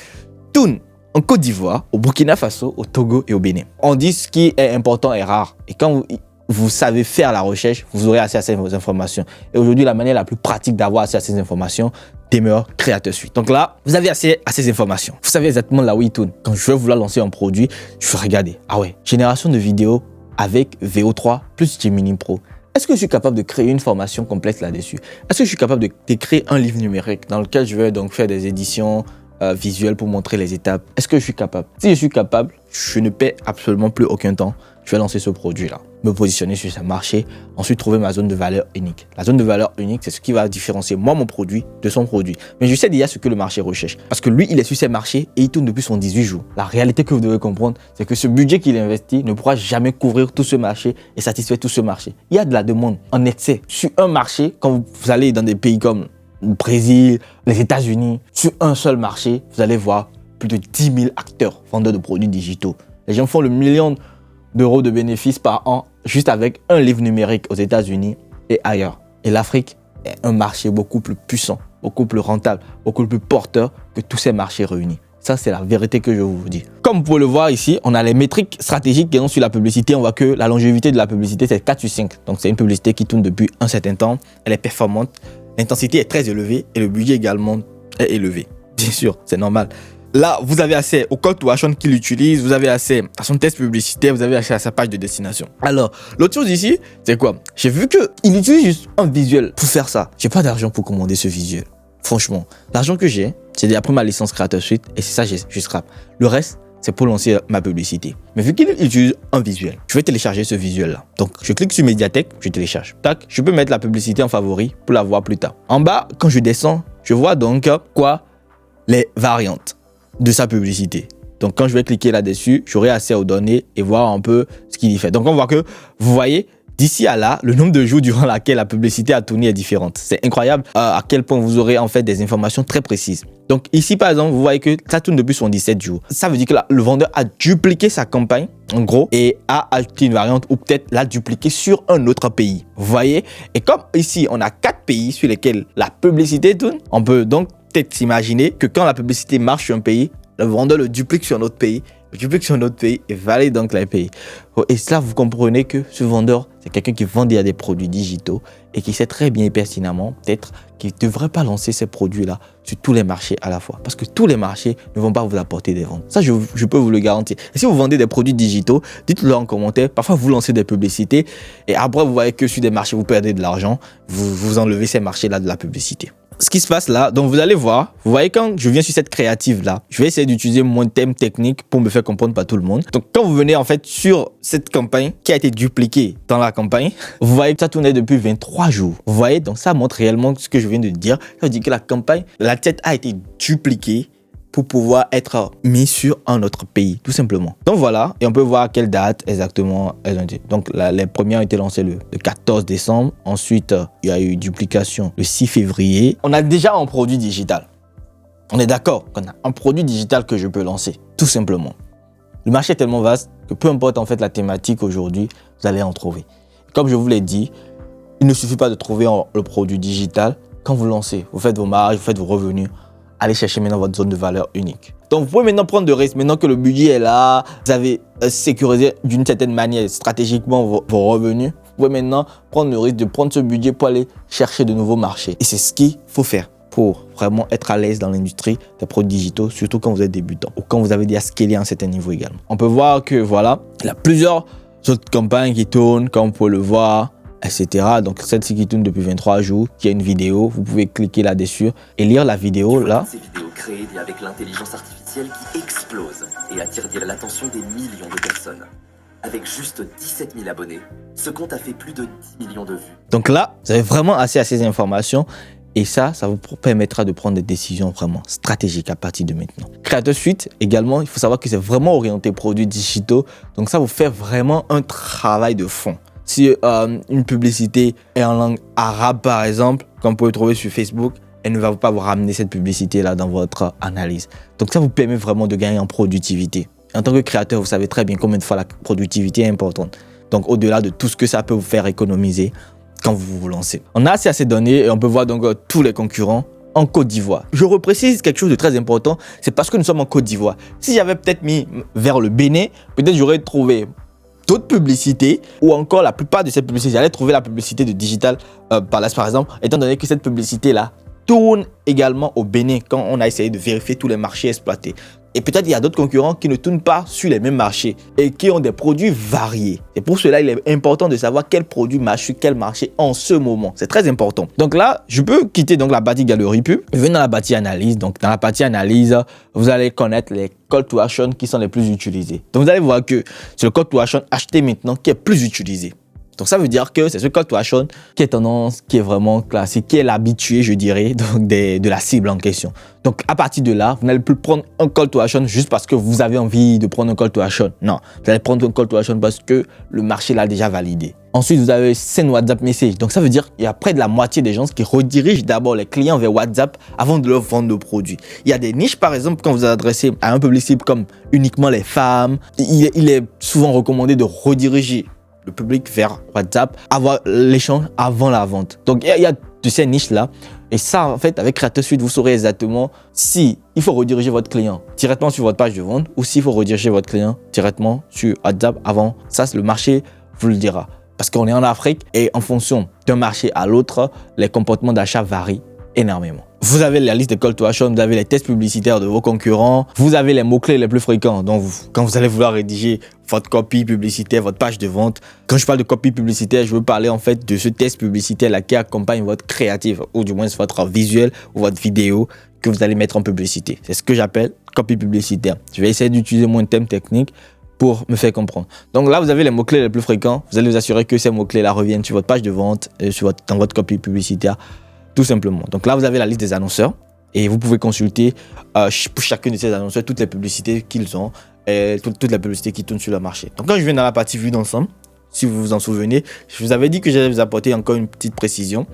tourne en Côte d'Ivoire, au Burkina Faso, au Togo et au Bénin. On dit ce qui est important est rare. Et quand vous savez faire la recherche, vous aurez accès à ces informations. Et aujourd'hui, la manière la plus pratique d'avoir accès à ces informations demeure Creator Suite. Donc là, vous avez accès à ces informations. Vous savez exactement là où il tourne. Quand je vais vouloir lancer un produit, je vais regarder. Ah ouais, génération de vidéos avec VO3 plus Gemini Pro. Est-ce que je suis capable de créer une formation complète là-dessus? Est-ce que je suis capable de créer un livre numérique dans lequel je vais donc faire des éditions visuelles pour montrer les étapes? Est-ce que je suis capable? Si je suis capable, je ne perds absolument plus aucun temps. Je vais lancer ce produit-là, me positionner sur ce marché, ensuite trouver ma zone de valeur unique. La zone de valeur unique, c'est ce qui va différencier moi, mon produit, de son produit. Mais je sais déjà ce que le marché recherche. Parce que lui, il est sur ses marchés et il tourne depuis son 18 jours. La réalité que vous devez comprendre, c'est que ce budget qu'il investit ne pourra jamais couvrir tout ce marché et satisfaire tout ce marché. Il y a de la demande en excès sur un marché. Quand vous allez dans des pays comme le Brésil, les États-Unis, sur un seul marché, vous allez voir plus de 10 000 acteurs vendeurs de produits digitaux. Les gens font le million d'euros de bénéfices par an juste avec un livre numérique aux États-Unis et ailleurs. Et l'Afrique est un marché beaucoup plus puissant, beaucoup plus rentable, beaucoup plus porteur que tous ces marchés réunis. Ça, c'est la vérité que je vous dis. Comme vous pouvez le voir ici, on a les métriques stratégiques qui sont sur la publicité. On voit que la longévité de la publicité, c'est 4 sur 5. Donc, c'est une publicité qui tourne depuis un certain temps. Elle est performante. L'intensité est très élevée et le budget également est élevé. Bien sûr, c'est normal. Là, vous avez accès au call to action qu'il utilise, vous avez accès à son test publicitaire, vous avez accès à sa page de destination. Alors, l'autre chose ici, c'est quoi? J'ai vu qu'il utilise juste un visuel pour faire ça. J'ai pas d'argent pour commander ce visuel. Franchement, l'argent que j'ai, c'est déjà pris ma licence Creator Suite et c'est ça je scrape. Le reste, c'est pour lancer ma publicité. Mais vu qu'il utilise un visuel, je vais télécharger ce visuel-là. Donc, je clique sur Médiathèque, je télécharge. Tac, je peux mettre la publicité en favori pour la voir plus tard. En bas, quand je descends, je vois donc quoi? Les variantes de sa publicité. Donc, quand je vais cliquer là-dessus, j'aurai accès aux données et voir un peu ce qu'il y fait. Donc, on voit que, vous voyez, d'ici à là, le nombre de jours durant lequel la publicité a tourné est différente. C'est incroyable à quel point vous aurez en fait des informations très précises. Donc, ici, par exemple, vous voyez que ça tourne depuis son 17 jours. Ça veut dire que là, le vendeur a dupliqué sa campagne, en gros, et a ajouté une variante ou peut-être l'a dupliqué sur un autre pays. Vous voyez? Et comme ici, on a 4 pays sur lesquels la publicité tourne, on peut donc peut-être s'imaginer que quand la publicité marche sur un pays, le vendeur le duplique sur un autre pays Je clique sur notre pays et valide donc les pays. Et cela, vous comprenez que ce vendeur, c'est quelqu'un qui vend des produits digitaux et qui sait très bien et pertinemment, peut-être, qu'il ne devrait pas lancer ces produits-là sur tous les marchés à la fois. Parce que tous les marchés ne vont pas vous apporter des ventes. Ça, je peux vous le garantir. Et si vous vendez des produits digitaux, dites-le en commentaire. Parfois, vous lancez des publicités et après, vous voyez que sur des marchés, vous perdez de l'argent. Vous enlevez ces marchés-là de la publicité. Ce qui se passe là, donc vous allez voir, vous voyez quand je viens sur cette créative là, je vais essayer d'utiliser mon thème technique pour me faire comprendre par tout le monde. Donc quand vous venez en fait sur cette campagne qui a été dupliquée dans la campagne, vous voyez que ça tournait depuis 23 jours. Vous voyez, donc ça montre réellement ce que je viens de dire. Ça veut dire que la campagne, la tête a été dupliquée pour pouvoir être mis sur un autre pays, tout simplement. Donc voilà, et on peut voir à quelle date exactement elles ont été. Donc les premières ont été lancées le 14 décembre. Ensuite, il y a eu duplication le 6 février. On a déjà un produit digital. On est d'accord qu'on a un produit digital que je peux lancer, tout simplement. Le marché est tellement vaste que peu importe en fait la thématique aujourd'hui, vous allez en trouver. Comme je vous l'ai dit, il ne suffit pas de trouver le produit digital. Quand vous lancez, vous faites vos marges, vous faites vos revenus. Allez chercher maintenant votre zone de valeur unique. Donc, vous pouvez maintenant prendre de risques. Maintenant que le budget est là, vous avez sécurisé d'une certaine manière stratégiquement vos revenus. Vous pouvez maintenant prendre le risque de prendre ce budget pour aller chercher de nouveaux marchés. Et c'est ce qu'il faut faire pour vraiment être à l'aise dans l'industrie des produits digitaux, surtout quand vous êtes débutant ou quand vous avez déjà scalé à un certain niveau également. On peut voir que voilà, il y a plusieurs autres campagnes qui tournent, comme vous pouvez le voir, etc. Donc celle-ci qui tourne depuis 23 jours, qui a une vidéo, vous pouvez cliquer là-dessus et lire la vidéo là. Ces vidéos créées avec l'intelligence artificielle qui explose et attire l'attention des millions de personnes. Avec juste 17 000 abonnés, ce compte a fait plus de 10 millions de vues. Donc là, vous avez vraiment assez à ces informations et ça vous permettra de prendre des décisions vraiment stratégiques à partir de maintenant. Creator Suite également, il faut savoir que c'est vraiment orienté produits digitaux, donc ça vous fait vraiment un travail de fond. Si une publicité est en langue arabe, par exemple, comme vous pouvez trouver sur Facebook, elle ne va pas vous ramener cette publicité-là dans votre analyse. Donc, ça vous permet vraiment de gagner en productivité. En tant que créateur, vous savez très bien combien de fois la productivité est importante. Donc, au-delà de tout ce que ça peut vous faire économiser quand vous vous lancez. On a assez à ces données et on peut voir donc tous les concurrents en Côte d'Ivoire. Je reprécise quelque chose de très important, c'est parce que nous sommes en Côte d'Ivoire. Si j'avais peut-être mis vers le Bénin, peut-être j'aurais trouvé d'autres publicités ou encore la plupart de ces publicités, j'allais trouver la publicité de Digital Palace par exemple, étant donné que cette publicité-là tourne également au Bénin quand on a essayé de vérifier tous les marchés exploités. Et peut-être il y a d'autres concurrents qui ne tournent pas sur les mêmes marchés et qui ont des produits variés. Et pour cela, il est important de savoir quel produit marche sur quel marché en ce moment. C'est très important. Donc là, je peux quitter donc la partie galerie pub et venir dans la partie analyse. Donc dans la partie analyse, vous allez connaître les call to action qui sont les plus utilisés. Donc vous allez voir que c'est le call to action acheter maintenant qui est plus utilisé. Donc ça veut dire que c'est ce call to action qui est tendance, qui est vraiment classique, qui est l'habitué, je dirais, donc de la cible en question. Donc à partir de là, vous n'allez plus prendre un call to action juste parce que vous avez envie de prendre un call to action. Non, vous allez prendre un call to action parce que le marché l'a déjà validé. Ensuite, vous avez Send WhatsApp Message. Donc ça veut dire qu'il y a près de la moitié des gens qui redirigent d'abord les clients vers WhatsApp avant de leur vendre le produit. Il y a des niches, par exemple, quand vous adressez à un public cible comme uniquement les femmes, il est souvent recommandé de rediriger le public vers WhatsApp, avoir l'échange avant la vente. Donc, il y a de ces niches-là. Et ça, en fait, avec Creator Suite, vous saurez exactement si il faut rediriger votre client directement sur votre page de vente ou s'il faut rediriger votre client directement sur WhatsApp avant. Ça, le marché vous le dira. Parce qu'on est en Afrique et en fonction d'un marché à l'autre, les comportements d'achat varient énormément. Vous avez la liste de call to action, vous avez les tests publicitaires de vos concurrents, vous avez les mots-clés les plus fréquents. Donc, quand vous allez vouloir rédiger votre copie publicitaire, votre page de vente, quand je parle de copie publicitaire, je veux parler en fait de ce test publicitaire-là qui accompagne votre créative, ou du moins votre visuel ou votre vidéo que vous allez mettre en publicité. C'est ce que j'appelle copie publicitaire. Je vais essayer d'utiliser mon thème technique pour me faire comprendre. Donc là, vous avez les mots-clés les plus fréquents. Vous allez vous assurer que ces mots-clés-là reviennent sur votre page de vente, dans votre copie publicitaire. Tout simplement. Donc là, vous avez la liste des annonceurs et vous pouvez consulter pour chacun de ces annonceurs toutes les publicités qu'ils ont et toutes les publicités qui tournent sur le marché. Donc quand je viens dans la partie vue d'ensemble, si vous vous en souvenez, je vous avais dit que j'allais vous apporter encore une petite précision.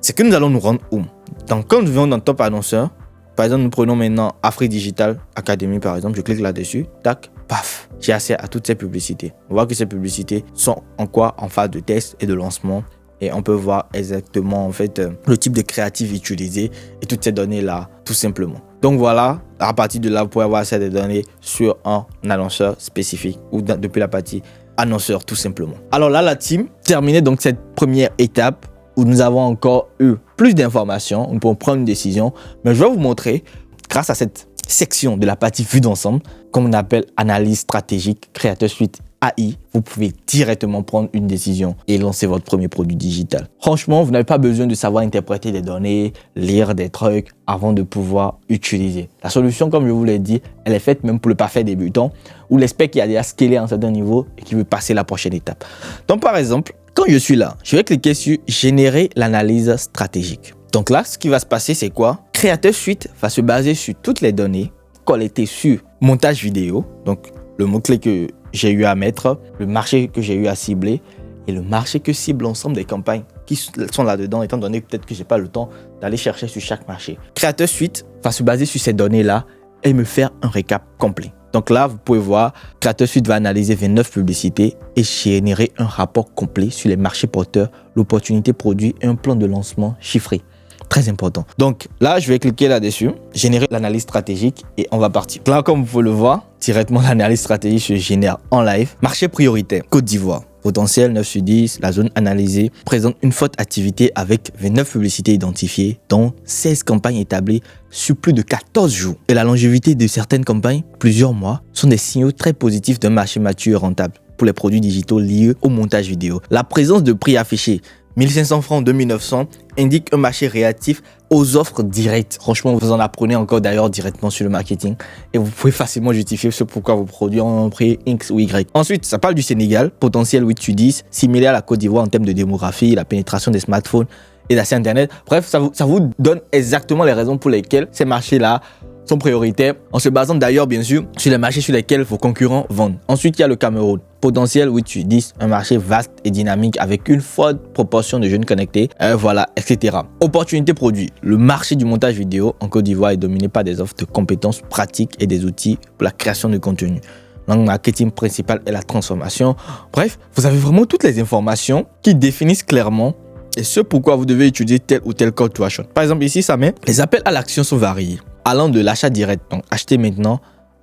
C'est que nous allons nous rendre où? Donc quand nous venons dans Top Annonceur, par exemple, nous prenons maintenant Afrique Digital Academy par exemple, je clique là-dessus, tac, paf, j'ai accès à toutes ces publicités. On voit que ces publicités sont en phase de test et de lancement. Et on peut voir exactement en fait le type de créatif utilisé et toutes ces données là tout simplement. Donc voilà, À partir de là, vous pouvez avoir accès à des données sur un annonceur spécifique ou depuis la partie annonceur tout simplement. Alors là, la team terminait donc cette première étape où nous avons encore eu plus d'informations, nous pouvons prendre une décision, mais je vais vous montrer, grâce à cette section de la partie vue d'ensemble, comme on appelle analyse stratégique, Creator Suite AI, vous pouvez directement prendre une décision et lancer votre premier produit digital. Franchement, vous n'avez pas besoin de savoir interpréter des données, lire des trucs avant de pouvoir utiliser. La solution, comme je vous l'ai dit, elle est faite même pour le parfait débutant ou l'expert qui a déjà scalé à un certain niveau et qui veut passer la prochaine étape. Donc par exemple, quand je suis là, je vais cliquer sur générer l'analyse stratégique. Donc là, ce qui va se passer, c'est quoi? Creator Suite va se baser sur toutes les données collectées sur montage vidéo, donc le mot-clé que j'ai eu à mettre, le marché que j'ai eu à cibler et le marché que cible l'ensemble des campagnes qui sont là-dedans, étant donné peut-être que je n'ai pas le temps d'aller chercher sur chaque marché. Creator Suite va se baser sur ces données-là et me faire un récap complet. Donc là, vous pouvez voir, Creator Suite va analyser 29 publicités et générer un rapport complet sur les marchés porteurs, l'opportunité produit et un plan de lancement chiffré. Très important. Donc là, je vais cliquer là-dessus, générer l'analyse stratégique et on va partir. Là, comme vous pouvez le voir, directement l'analyse stratégique se génère en live. Marché prioritaire, Côte d'Ivoire. Potentiel 9 sur 10, la zone analysée présente une forte activité avec 29 publicités identifiées, dont 16 campagnes établies sur plus de 14 jours. Et la longévité de certaines campagnes, plusieurs mois, sont des signaux très positifs d'un marché mature et rentable pour les produits digitaux liés au montage vidéo. La présence de prix affichés 1500 francs, 2900 indique un marché réactif aux offres directes. Franchement, vous en apprenez encore d'ailleurs directement sur le marketing et vous pouvez facilement justifier ce pourquoi vos produits ont un prix X ou Y. Ensuite, ça parle du Sénégal, potentiel 8 sur 10, similaire à la Côte d'Ivoire en termes de démographie, la pénétration des smartphones et d'accès Internet. Bref, ça vous donne exactement les raisons pour lesquelles ces marchés-là sont prioritaires, en se basant d'ailleurs bien sûr sur les marchés sur lesquels vos concurrents vendent. Ensuite, il y a le Cameroun. Potentiel 8 sur 10, un marché vaste et dynamique avec une forte proportion de jeunes connectés, voilà, etc. Opportunité produit. Le marché du montage vidéo en Côte d'Ivoire est dominé par des offres de compétences pratiques et des outils pour la création de contenu. Langue marketing principale est la transformation. Bref, vous avez vraiment toutes les informations qui définissent clairement et ce pourquoi vous devez utiliser tel ou tel call to action. Par exemple, ici, ça met les appels à l'action sont variés, allant de l'achat direct, donc acheter maintenant,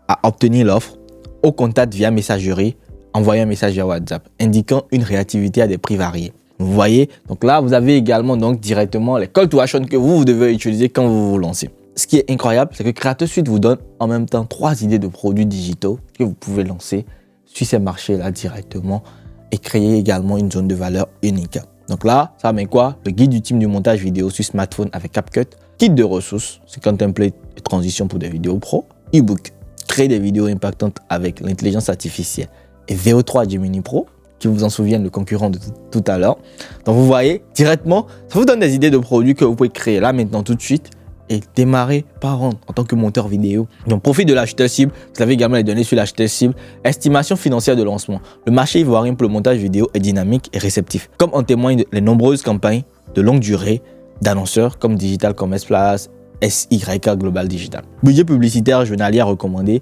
à obtenir l'offre, au contact via messagerie, envoyer un message via WhatsApp, indiquant une réactivité à des prix variés. Vous voyez, donc là, vous avez également donc directement les call to action que vous devez utiliser quand vous vous lancez. Ce qui est incroyable, c'est que Creator Suite vous donne en même temps 3 idées de produits digitaux que vous pouvez lancer sur ces marchés-là directement et créer également une zone de valeur unique. Donc là, ça met quoi? Le guide ultime du montage vidéo sur smartphone avec CapCut, kit de ressources, c'est un template de transition pour des vidéos pro, e-book, créer des vidéos impactantes avec l'intelligence artificielle et VO3 Gemini Pro, qui vous en souviennent, le concurrent de tout à l'heure. Donc vous voyez, directement, ça vous donne des idées de produits que vous pouvez créer là, maintenant, tout de suite, et démarrer par rendre en tant que monteur vidéo. Donc profit de l'acheteur cible, vous avez également les données sur l'acheteur cible, estimation financière de lancement. Le marché ivoirien pour le montage vidéo est dynamique et réceptif, comme en témoignent les nombreuses campagnes de longue durée d'annonceurs comme Digital Commerce Plus, SYK Global Digital. Budget publicitaire journalier recommandé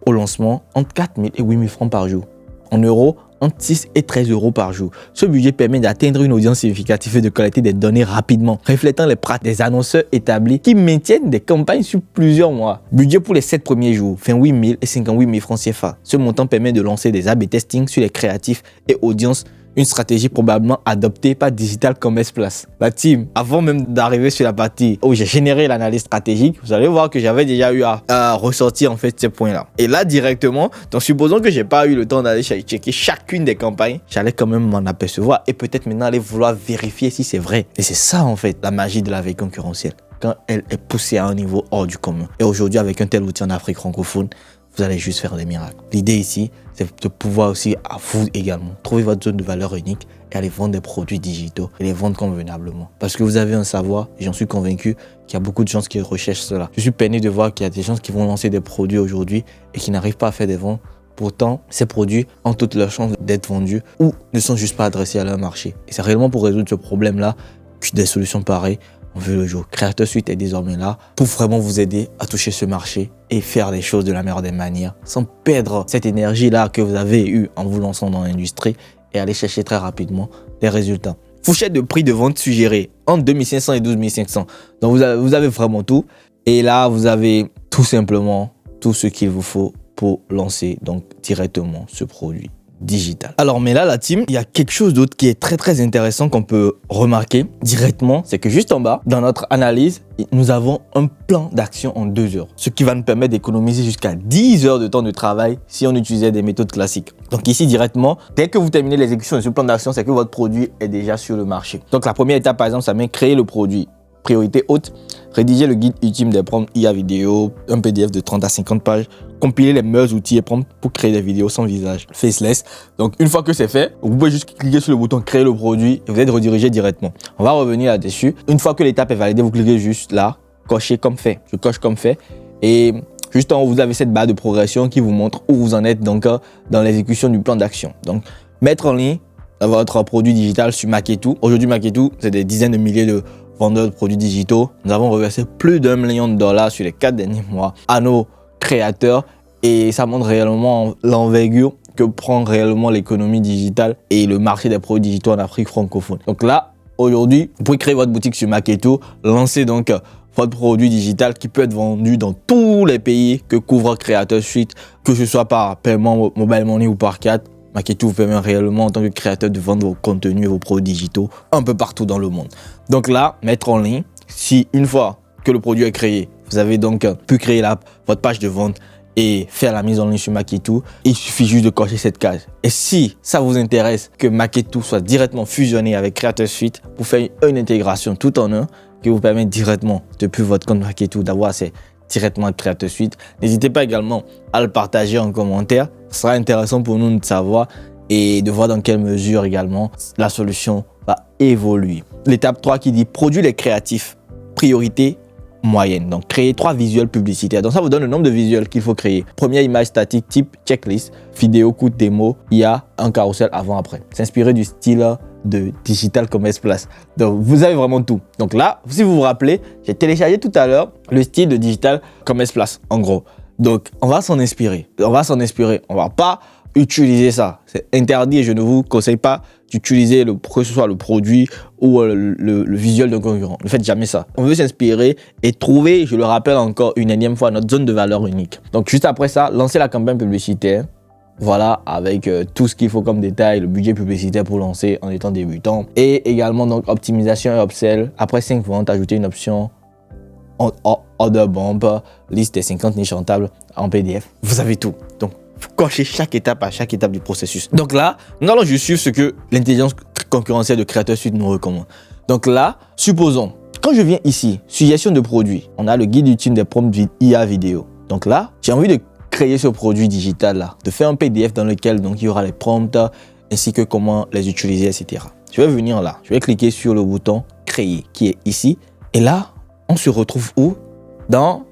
au lancement entre 4 000 et 8 000 francs par jour. En euros, entre 6 et 13 euros par jour. Ce budget permet d'atteindre une audience significative et de collecter des données rapidement, reflétant les pratiques des annonceurs établis qui maintiennent des campagnes sur plusieurs mois. Budget pour les 7 premiers jours, 28 000 et 58 000 francs CFA. Ce montant permet de lancer des A/B testing sur les créatifs et audiences, une stratégie probablement adoptée par Digital Commerce Plus. La team, avant même d'arriver sur la partie où j'ai généré l'analyse stratégique, vous allez voir que j'avais déjà eu à ressortir en fait ces points-là. Et là directement, donc supposons que j'ai pas eu le temps d'aller checker chacune des campagnes, j'allais quand même m'en apercevoir et peut-être maintenant aller vouloir vérifier si c'est vrai. Et c'est ça en fait la magie de la veille concurrentielle, quand elle est poussée à un niveau hors du commun. Et aujourd'hui avec un tel outil en Afrique francophone, vous allez juste faire des miracles. L'idée ici, c'est de pouvoir aussi, à vous également, trouver votre zone de valeur unique et aller vendre des produits digitaux et les vendre convenablement. Parce que vous avez un savoir, et j'en suis convaincu qu'il y a beaucoup de gens qui recherchent cela. Je suis peiné de voir qu'il y a des gens qui vont lancer des produits aujourd'hui et qui n'arrivent pas à faire des ventes. Pourtant, ces produits ont toutes leurs chances d'être vendus ou ne sont juste pas adressés à leur marché. Et c'est réellement pour résoudre ce problème-là que des solutions pareilles on veut le jour. Creator Suite est désormais là pour vraiment vous aider à toucher ce marché et faire les choses de la meilleure des manières sans perdre cette énergie-là que vous avez eue en vous lançant dans l'industrie et aller chercher très rapidement des résultats. Fourchette de prix de vente suggérée entre 2500 et 12 500. Donc vous avez vraiment tout. Et là, vous avez tout simplement tout ce qu'il vous faut pour lancer donc directement ce produit digital. Alors, mais là, la team, il y a quelque chose d'autre qui est très, très intéressant qu'on peut remarquer directement. C'est que juste en bas, dans notre analyse, nous avons un plan d'action en 2 heures. Ce qui va nous permettre d'économiser jusqu'à 10 heures de temps de travail si on utilisait des méthodes classiques. Donc ici, directement, dès que vous terminez l'exécution de ce plan d'action, c'est que votre produit est déjà sur le marché. Donc la première étape, par exemple, ça met créer le produit. Priorité haute, rédiger le guide ultime des prompts IA vidéo, un PDF de 30 à 50 pages, compiler les meilleurs outils et prompts pour créer des vidéos sans visage, faceless. Donc une fois que c'est fait, vous pouvez juste cliquer sur le bouton créer le produit et vous êtes redirigé directement. On va revenir là-dessus. Une fois que l'étape est validée, vous cliquez juste là, cocher comme fait. Je coche comme fait et juste en haut, vous avez cette barre de progression qui vous montre où vous en êtes donc dans l'exécution du plan d'action. Donc mettre en ligne votre produit digital sur Marketo. Aujourd'hui, Marketo, c'est des dizaines de milliers de vendeurs de produits digitaux. Nous avons reversé plus d'$1 million sur les 4 derniers mois à nos créateurs et ça montre réellement l'envergure que prend réellement l'économie digitale et le marché des produits digitaux en Afrique francophone. Donc là, aujourd'hui, vous pouvez créer votre boutique sur Marketo, lancer donc votre produit digital qui peut être vendu dans tous les pays que couvre Creator Suite, que ce soit par paiement mobile money ou par carte. Marketo vous permet réellement en tant que créateur de vendre vos contenus et vos produits digitaux un peu partout dans le monde. Donc là, mettre en ligne, si une fois que le produit est créé, vous avez donc pu créer votre page de vente et faire la mise en ligne sur Marketo, il suffit juste de cocher cette case. Et si ça vous intéresse que Marketo soit directement fusionné avec Creator Suite pour faire une intégration tout en un, qui vous permet directement depuis votre compte Marketo d'avoir accès directement à Creator Suite, n'hésitez pas également à le partager en commentaire. Ce sera intéressant pour nous de savoir et de voir dans quelle mesure également la solution va évoluer. L'étape 3 qui dit produire les créatifs, priorité moyenne. Donc créer 3 visuels publicitaires. Donc ça vous donne le nombre de visuels qu'il faut créer. Première image statique type checklist, vidéo, coup de démo, il y a un carrousel avant-après. S'inspirer du style de Digital Commerce Plus. Donc vous avez vraiment tout. Donc là, si vous vous rappelez, j'ai téléchargé tout à l'heure le style de Digital Commerce Plus en gros. Donc on va s'en inspirer. On va pas utiliser ça. C'est interdit et je ne vous conseille pas d'utiliser que ce soit le produit ou le visuel d'un concurrent. Ne faites jamais ça. On veut s'inspirer et trouver, je le rappelle encore une énième fois, notre zone de valeur unique. Donc juste après ça, lancer la campagne publicitaire. Voilà, avec tout ce qu'il faut comme détail, le budget publicitaire pour lancer en étant débutant. Et également donc optimisation et upsell. Après 5 ventes, ajouter une option order bump, liste des 50 niches rentables en PDF. Vous avez tout. Donc cochez chaque étape à chaque étape du processus. Donc là, nous allons juste suivre ce que l'intelligence concurrentielle de Creator Suite nous recommande. Donc là, supposons, quand je viens ici, suggestion de produits, on a le guide ultime des prompts IA vidéo. Donc là, j'ai envie de créer ce produit digital là, de faire un PDF dans lequel donc il y aura les prompts ainsi que comment les utiliser, etc. Je vais venir là, je vais cliquer sur le bouton créer qui est ici et là, on se retrouve où? Dans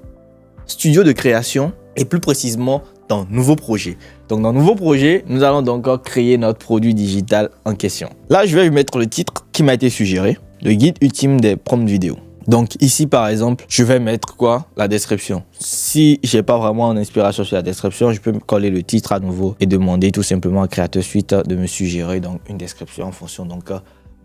studio de création et plus précisément dans nouveau projet. Donc dans nouveau projet, nous allons donc créer notre produit digital en question. Là, je vais lui mettre le titre qui m'a été suggéré, le guide ultime des prompts vidéo. Donc ici par exemple, je vais mettre quoi? La description. Si j'ai pas vraiment d'inspiration sur la description, je peux me coller le titre à nouveau et demander tout simplement à Creator Suite de me suggérer donc une description en fonction donc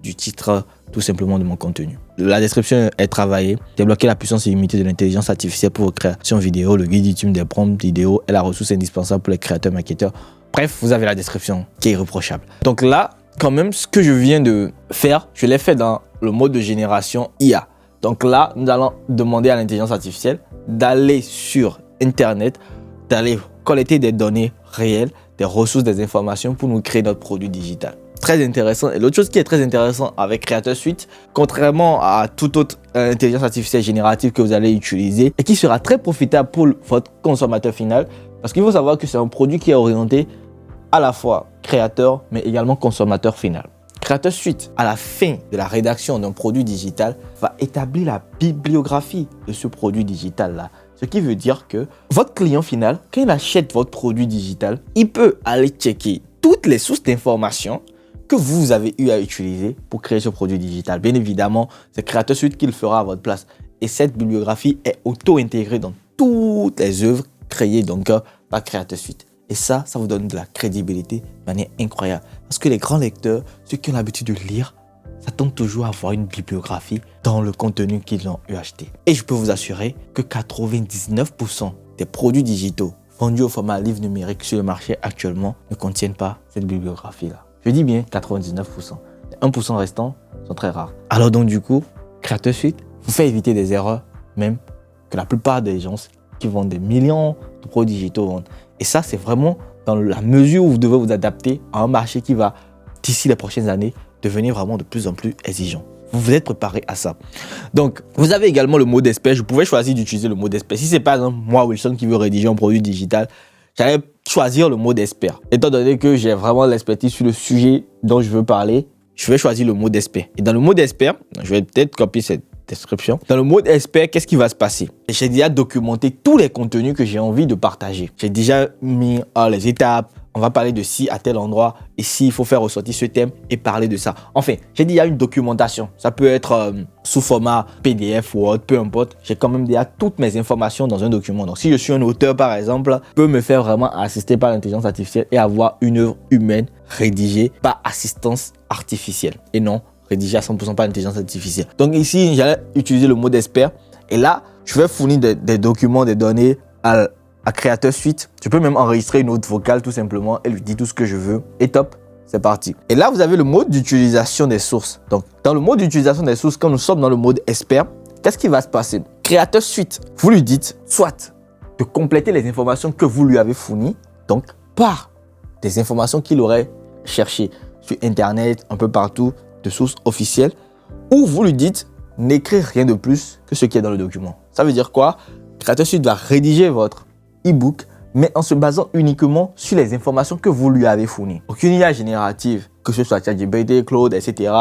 du titre tout simplement de mon contenu. La description est travaillée. Débloquer la puissance illimitée de l'intelligence artificielle pour vos créations vidéo. Le guide ultime des prompts vidéo est la ressource indispensable pour les créateurs marketeurs. Bref, vous avez la description qui est irréprochable. Donc là, quand même, ce que je viens de faire, je l'ai fait dans le mode de génération IA. Donc là, nous allons demander à l'intelligence artificielle d'aller sur Internet, d'aller collecter des données réelles, des ressources, des informations pour nous créer notre produit digital. Très intéressant. Et l'autre chose qui est très intéressant avec Creator Suite, contrairement à toute autre intelligence artificielle générative que vous allez utiliser et qui sera très profitable pour votre consommateur final, parce qu'il faut savoir que c'est un produit qui est orienté à la fois créateur mais également consommateur final. Creator Suite, à la fin de la rédaction d'un produit digital, va établir la bibliographie de ce produit digital-là. Ce qui veut dire que votre client final, quand il achète votre produit digital, il peut aller checker toutes les sources d'informations que vous avez eu à utiliser pour créer ce produit digital. Bien évidemment, c'est Creator Suite qui le fera à votre place. Et cette bibliographie est auto-intégrée dans toutes les œuvres créées donc par Creator Suite. Et ça vous donne de la crédibilité de manière incroyable. Parce que les grands lecteurs, ceux qui ont l'habitude de lire, s'attendent toujours à avoir une bibliographie dans le contenu qu'ils ont eu acheté. Et je peux vous assurer que 99% des produits digitaux vendus au format livre numérique sur le marché actuellement ne contiennent pas cette bibliographie-là. Je dis bien 99%. Les 1% restants sont très rares. Alors donc du coup, Creator Suite vous fait éviter des erreurs, même que la plupart des gens qui vendent des millions de produits digitaux vendent. Et ça, c'est vraiment dans la mesure où vous devez vous adapter à un marché qui va, d'ici les prochaines années, devenir vraiment de plus en plus exigeant. Vous vous êtes préparé à ça. Donc, vous avez également le mode expert. Je pouvais choisir d'utiliser le mode expert. Si c'est par exemple moi, Wilson, qui veut rédiger un produit digital, j'allais choisir le mode expert. Étant donné que j'ai vraiment l'expertise sur le sujet dont je veux parler, je vais choisir le mode expert. Et dans le mode expert, je vais peut-être copier cette description. Dans le mode expert, qu'est-ce qui va se passer? J'ai déjà documenté tous les contenus que j'ai envie de partager. J'ai déjà mis les étapes. On va parler de ci à tel endroit. Ici, il faut faire ressortir ce thème et parler de ça. Enfin, j'ai déjà une documentation. Ça peut être sous format PDF, Word, peu importe. J'ai quand même déjà toutes mes informations dans un document. Donc, si je suis un auteur, par exemple, je peux me faire vraiment assister par l'intelligence artificielle et avoir une œuvre humaine rédigée par assistance artificielle. Et non rédigée à 100% par l'intelligence artificielle. Donc ici, j'allais utiliser le mode expert. Et là, je vais fournir des documents, des données à Creator Suite. Je peux même enregistrer une note vocale tout simplement et lui dire tout ce que je veux. Et top, c'est parti. Et là, vous avez le mode d'utilisation des sources. Donc, dans le mode d'utilisation des sources, quand nous sommes dans le mode expert, qu'est-ce qui va se passer? Creator Suite, vous lui dites soit de compléter les informations que vous lui avez fournies, donc par des informations qu'il aurait cherchées sur Internet, un peu partout, de sources officielles, ou vous lui dites n'écrire rien de plus que ce qui est dans le document. Ça veut dire quoi? Creator Suite va rédiger votre e-book, mais en se basant uniquement sur les informations que vous lui avez fournies. Aucune IA générative, que ce soit ChatGPT, Claude, etc.,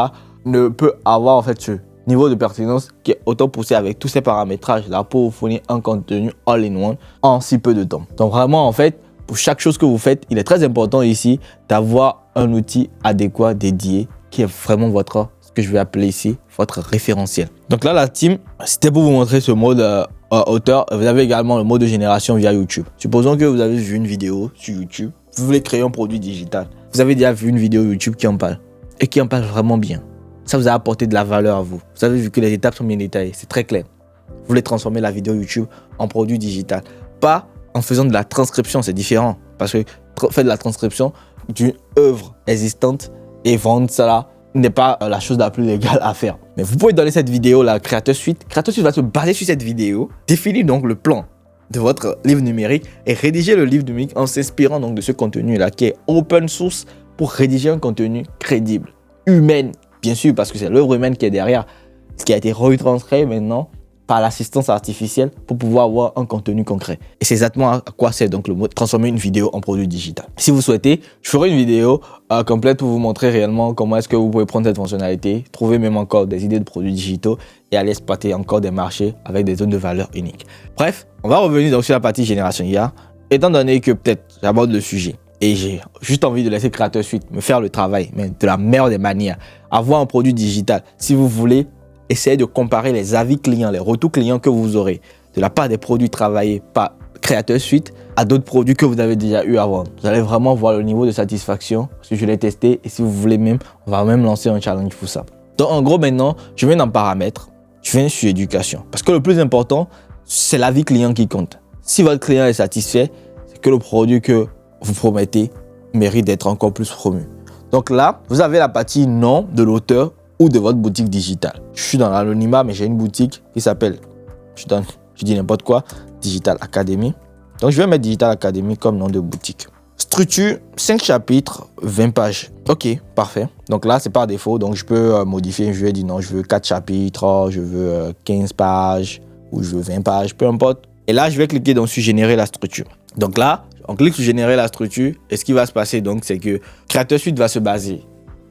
ne peut avoir en fait ce niveau de pertinence qui est autant poussé avec tous ces paramétrages-là pour vous fournir un contenu all-in-one en si peu de temps. Donc vraiment, en fait, pour chaque chose que vous faites, il est très important ici d'avoir un outil adéquat, dédié, qui est vraiment ce que je vais appeler ici, votre référentiel. Donc là, la team, c'était pour vous montrer ce mode auteur. Vous avez également le mode de génération via YouTube. Supposons que vous avez vu une vidéo sur YouTube, vous voulez créer un produit digital. Vous avez déjà vu une vidéo YouTube qui en parle et qui en parle vraiment bien. Ça vous a apporté de la valeur à vous. Vous avez vu que les étapes sont bien détaillées, c'est très clair. Vous voulez transformer la vidéo YouTube en produit digital. Pas en faisant de la transcription, c'est différent. Parce que faire de la transcription d'une œuvre existante et vendre ça n'est pas la chose la plus légale à faire. Mais vous pouvez donner cette vidéo là à Creator Suite. Creator Suite va se baser sur cette vidéo, définir donc le plan de votre livre numérique et rédiger le livre numérique en s'inspirant donc de ce contenu là qui est open source pour rédiger un contenu crédible, humain, bien sûr, parce que c'est l'œuvre humaine qui est derrière, ce qui a été retranscrit maintenant par l'assistance artificielle pour pouvoir avoir un contenu concret. Et c'est exactement à quoi c'est donc le mot transformer une vidéo en produit digital. Si vous souhaitez, je ferai une vidéo complète pour vous montrer réellement comment est-ce que vous pouvez prendre cette fonctionnalité, trouver même encore des idées de produits digitaux et aller exploiter encore des marchés avec des zones de valeur uniques. Bref, on va revenir donc sur la partie génération IA. Étant donné que peut-être j'aborde le sujet et j'ai juste envie de laisser Creator Suite me faire le travail, mais de la meilleure des manières, avoir un produit digital, si vous voulez, essayez de comparer les avis clients, les retours clients que vous aurez de la part des produits travaillés par Creator Suite à d'autres produits que vous avez déjà eu avant. Vous allez vraiment voir le niveau de satisfaction, parce que je l'ai testé et si vous voulez même, on va même lancer un challenge pour ça. Donc en gros maintenant, je viens dans paramètres, je viens sur éducation. Parce que le plus important, c'est l'avis client qui compte. Si votre client est satisfait, c'est que le produit que vous promettez mérite d'être encore plus promu. Donc là, vous avez la partie nom de l'auteur ou de votre boutique digitale. Je suis dans l'anonymat, mais j'ai une boutique qui s'appelle, je dis n'importe quoi, Digital Academy. Donc, je vais mettre Digital Academy comme nom de boutique. Structure, 5 chapitres, 20 pages. Ok, parfait. Donc là, c'est par défaut. Donc, je peux modifier. Je vais dire non, je veux 4 chapitres, je veux 15 pages ou je veux 20 pages, peu importe. Et là, je vais cliquer donc sur générer la structure. Donc là, on clique sur générer la structure. Et ce qui va se passer, donc, c'est que Creator Suite va se baser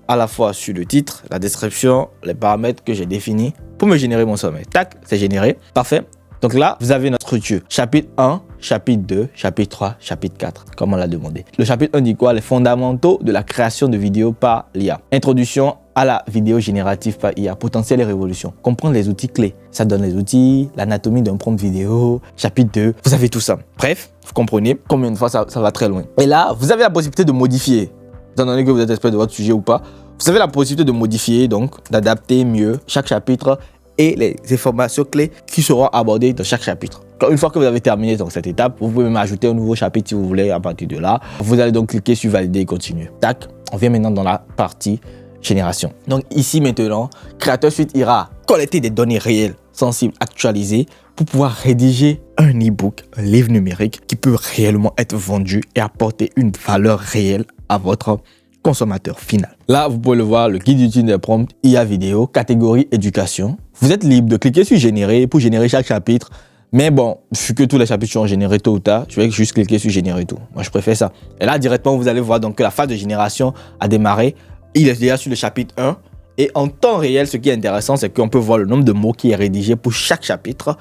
à la fois sur le titre, la description, les paramètres que j'ai définis pour me générer mon sommet. Tac, c'est généré. Parfait. Donc là, vous avez notre structure. Chapitre 1, chapitre 2, chapitre 3, chapitre 4, comme on l'a demandé. Le chapitre 1 dit quoi? Les fondamentaux de la création de vidéos par l'IA. Introduction à la vidéo générative par IA. Potentiel et révolution. Comprendre les outils clés. Ça donne les outils, l'anatomie d'un prompt vidéo. Chapitre 2, vous avez tout ça. Bref, vous comprenez combien de fois ça va très loin. Et là, vous avez la possibilité de modifier. Étant donné que vous êtes expert de votre sujet ou pas, Vous avez la possibilité de modifier, donc d'adapter mieux chaque chapitre et les informations clés qui seront abordées dans chaque chapitre. Une fois que vous avez terminé donc, cette étape, vous pouvez même ajouter un nouveau chapitre si vous voulez à partir de là. Vous allez donc cliquer sur valider et continuer. Tac, on vient maintenant dans la partie génération. Donc ici maintenant, Creator Suite ira collecter des données réelles, sensibles, actualisées pour pouvoir rédiger un e-book, un livre numérique qui peut réellement être vendu et apporter une valeur réelle à votre consommateur final. Là, vous pouvez le voir, le guide utile des prompts, IA vidéo, catégorie éducation. Vous êtes libre de cliquer sur générer pour générer chaque chapitre. Mais bon, vu que tous les chapitres sont générés tôt ou tard, je vais juste cliquer sur générer tout. Moi, je préfère ça. Et là, directement, vous allez voir donc que la phase de génération a démarré. Il est déjà sur le chapitre 1. Et en temps réel, ce qui est intéressant, c'est qu'on peut voir le nombre de mots qui est rédigé pour chaque chapitre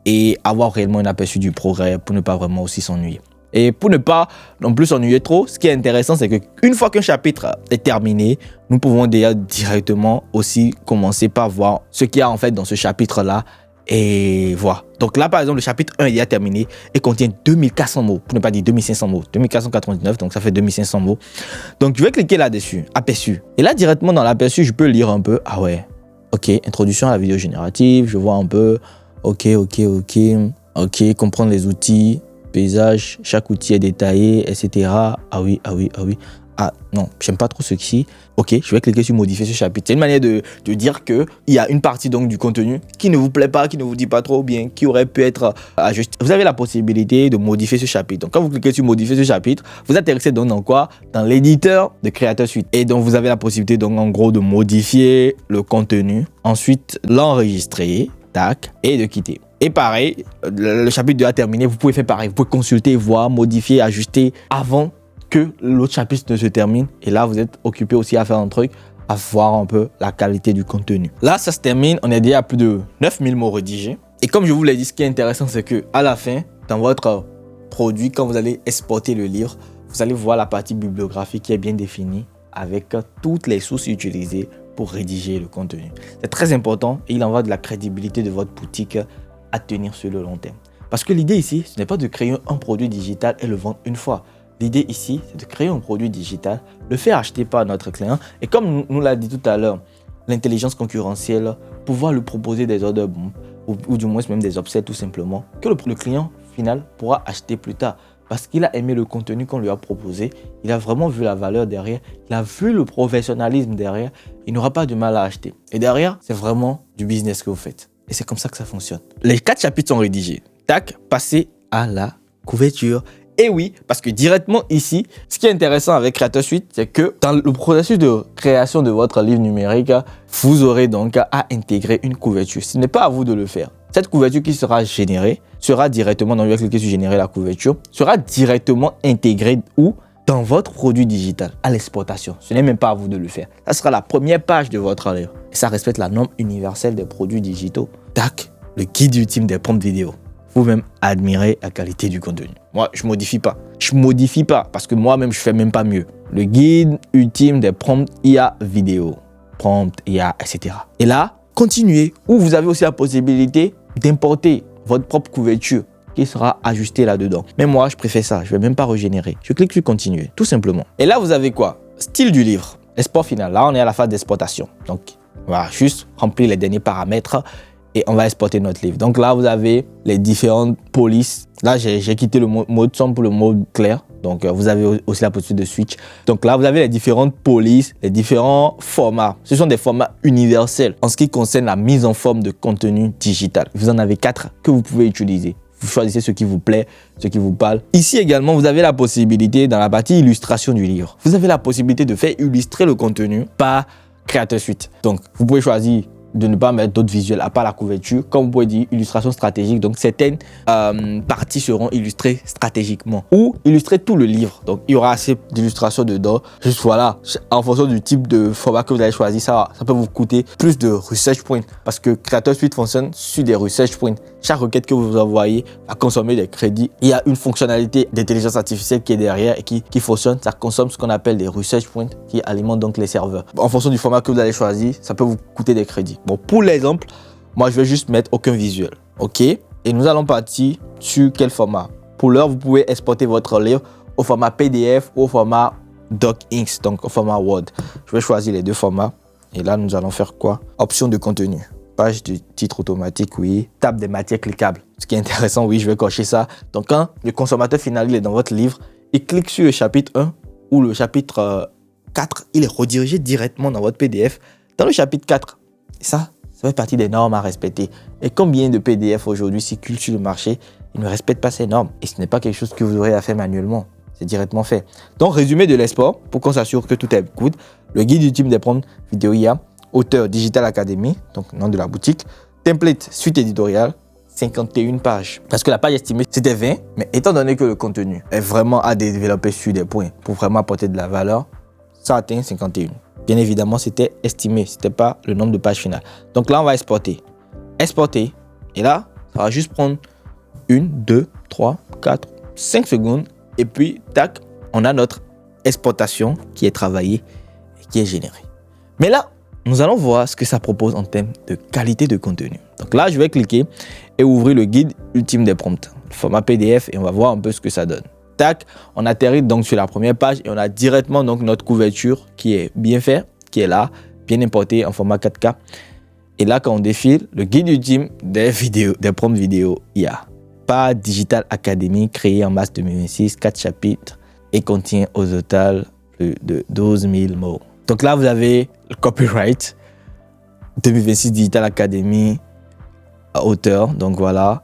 et avoir réellement un aperçu du progrès pour ne pas vraiment aussi s'ennuyer. Et pour ne pas non plus s'ennuyer trop, ce qui est intéressant, c'est qu'une fois qu'un chapitre est terminé, nous pouvons déjà directement aussi commencer par voir ce qu'il y a en fait dans ce chapitre-là et voir. Donc là, par exemple, le chapitre 1 il est terminé et contient 2400 mots, pour ne pas dire 2500 mots, 2499, donc ça fait 2500 mots. Donc je vais cliquer là-dessus, aperçu. Et là, directement dans l'aperçu, je peux lire un peu. Ah ouais, ok, introduction à la vidéo générative, je vois un peu. Ok, comprendre les outils. Paysage, chaque outil est détaillé, etc. Ah oui. Ah non, j'aime pas trop ceci. Ok, je vais cliquer sur modifier ce chapitre. C'est une manière de dire qu'il y a une partie donc du contenu qui ne vous plaît pas, qui ne vous dit pas trop bien, qui aurait pu être ajusté. Vous avez la possibilité de modifier ce chapitre. Donc quand vous cliquez sur modifier ce chapitre, vous atterrissez donc dans quoi? Dans l'éditeur de Creator Suite. Et donc vous avez la possibilité donc en gros de modifier le contenu, ensuite l'enregistrer, tac, et de quitter. Et pareil, le chapitre 2 a terminé, vous pouvez faire pareil, vous pouvez consulter, voir, modifier, ajuster avant que l'autre chapitre ne se termine. Et là, vous êtes occupé aussi à faire un truc, à voir un peu la qualité du contenu. Là, ça se termine, on est déjà à plus de 9000 mots rédigés. Et comme je vous l'ai dit, ce qui est intéressant, c'est qu'à la fin, dans votre produit, quand vous allez exporter le livre, vous allez voir la partie bibliographique qui est bien définie avec toutes les sources utilisées pour rédiger le contenu. C'est très important et il en va de la crédibilité de votre boutique à tenir sur le long terme. Parce que l'idée ici, ce n'est pas de créer un produit digital et le vendre une fois. L'idée ici, c'est de créer un produit digital, le faire acheter par notre client et comme nous l'a dit tout à l'heure, l'intelligence concurrentielle, pouvoir lui proposer des ordres bombes ou du moins même des upsells tout simplement, que le client final pourra acheter plus tard. Parce qu'il a aimé le contenu qu'on lui a proposé, il a vraiment vu la valeur derrière, il a vu le professionnalisme derrière, il n'aura pas de mal à acheter. Et derrière, c'est vraiment du business que vous faites. Et c'est comme ça que ça fonctionne. Les 4 chapitres sont rédigés. Tac, passez à la couverture. Et oui, parce que directement ici, ce qui est intéressant avec Creator Suite, c'est que dans le processus de création de votre livre numérique, vous aurez donc à intégrer une couverture. Ce n'est pas à vous de le faire. Cette couverture qui sera générée sera directement, donc je vais cliquer sur générer la couverture, sera directement intégrée où? Dans votre produit digital, à l'exportation. Ce n'est même pas à vous de le faire. Ça sera la première page de votre livre. Et ça respecte la norme universelle des produits digitaux. Tac, le guide ultime des prompts vidéo. Vous-même admirez la qualité du contenu. Moi, je modifie pas. Je modifie pas parce que moi-même, je fais même pas mieux. Le guide ultime des prompts IA vidéo. Prompts IA, etc. Et là, continuez. Ou vous avez aussi la possibilité d'importer votre propre couverture qui sera ajustée là-dedans. Mais moi, je préfère ça. Je vais même pas régénérer. Je clique sur continuer, tout simplement. Et là, vous avez quoi? Style du livre. Export final. Là, on est à la phase d'exportation. Donc, on va juste remplir les derniers paramètres et on va exporter notre livre. Donc là, vous avez les différentes polices. Là, j'ai quitté le mode sombre pour le mode clair. Donc, vous avez aussi la possibilité de switch. Donc là, vous avez les différentes polices, les différents formats. Ce sont des formats universels en ce qui concerne la mise en forme de contenu digital. Vous en avez 4 que vous pouvez utiliser. Vous choisissez ce qui vous plaît, ce qui vous parle. Ici également, vous avez la possibilité, dans la partie illustration du livre, vous avez la possibilité de faire illustrer le contenu par Creator Suite. Donc, vous pouvez choisir de ne pas mettre d'autres visuels à part la couverture. Comme vous pouvez dire, illustration stratégique. Donc, certaines parties seront illustrées stratégiquement ou illustrer tout le livre. Donc, il y aura assez d'illustrations dedans. Juste voilà, en fonction du type de format que vous avez choisi, ça peut vous coûter plus de research points parce que Creator Suite fonctionne sur des research points. Chaque requête que vous envoyez va consommer des crédits. Il y a une fonctionnalité d'intelligence artificielle qui est derrière et qui fonctionne. Ça consomme ce qu'on appelle des research points qui alimentent donc les serveurs. En fonction du format que vous allez choisir, ça peut vous coûter des crédits. Bon, pour l'exemple, moi, je vais juste mettre aucun visuel. OK? Et nous allons partir sur quel format? Pour l'heure, vous pouvez exporter votre livre au format PDF ou au format DocX, donc au format Word. Je vais choisir les deux formats. Et là, nous allons faire quoi? Option de contenu. Page de titre automatique, oui. Table des matières cliquables. Ce qui est intéressant, oui, je vais cocher ça. Donc, quand le consommateur final il est dans votre livre, il clique sur le chapitre 1 ou le chapitre 4, il est redirigé directement dans votre PDF, dans le chapitre 4. Et ça fait partie des normes à respecter. Et combien de PDF aujourd'hui circulent sur le marché, ils ne respectent pas ces normes. Et ce n'est pas quelque chose que vous aurez à faire manuellement. C'est directement fait. Donc, résumé de l'export, pour qu'on s'assure que tout est good. Le guide ultime des prompts vidéo IA, auteur Digital Academy, donc nom de la boutique, template suite éditoriale, 51 pages. Parce que la page estimée, c'était 20, mais étant donné que le contenu est vraiment à développer sur des points pour vraiment apporter de la valeur, ça atteint 51. Bien évidemment, c'était estimé, c'était pas le nombre de pages finales. Donc là, on va exporter. Exporter. Et là, ça va juste prendre 1, 2, 3, 4, 5 secondes. Et puis, tac, on a notre exportation qui est travaillée et qui est générée. Mais là, nous allons voir ce que ça propose en termes de qualité de contenu. Donc là, je vais cliquer et ouvrir le guide ultime des prompts, le format PDF, et on va voir un peu ce que ça donne. Tac, on atterrit donc sur la première page et on a directement donc notre couverture qui est bien faite, qui est là, bien importée en format 4K. Et là, quand on défile, le guide ultime des vidéos, des prompts vidéo IA. Pas Digital Academy, créé en mars 2026, 4 chapitres et contient au total plus de 12 000 mots. Donc là, vous avez le copyright 2026 Digital Academy, auteur. Donc voilà,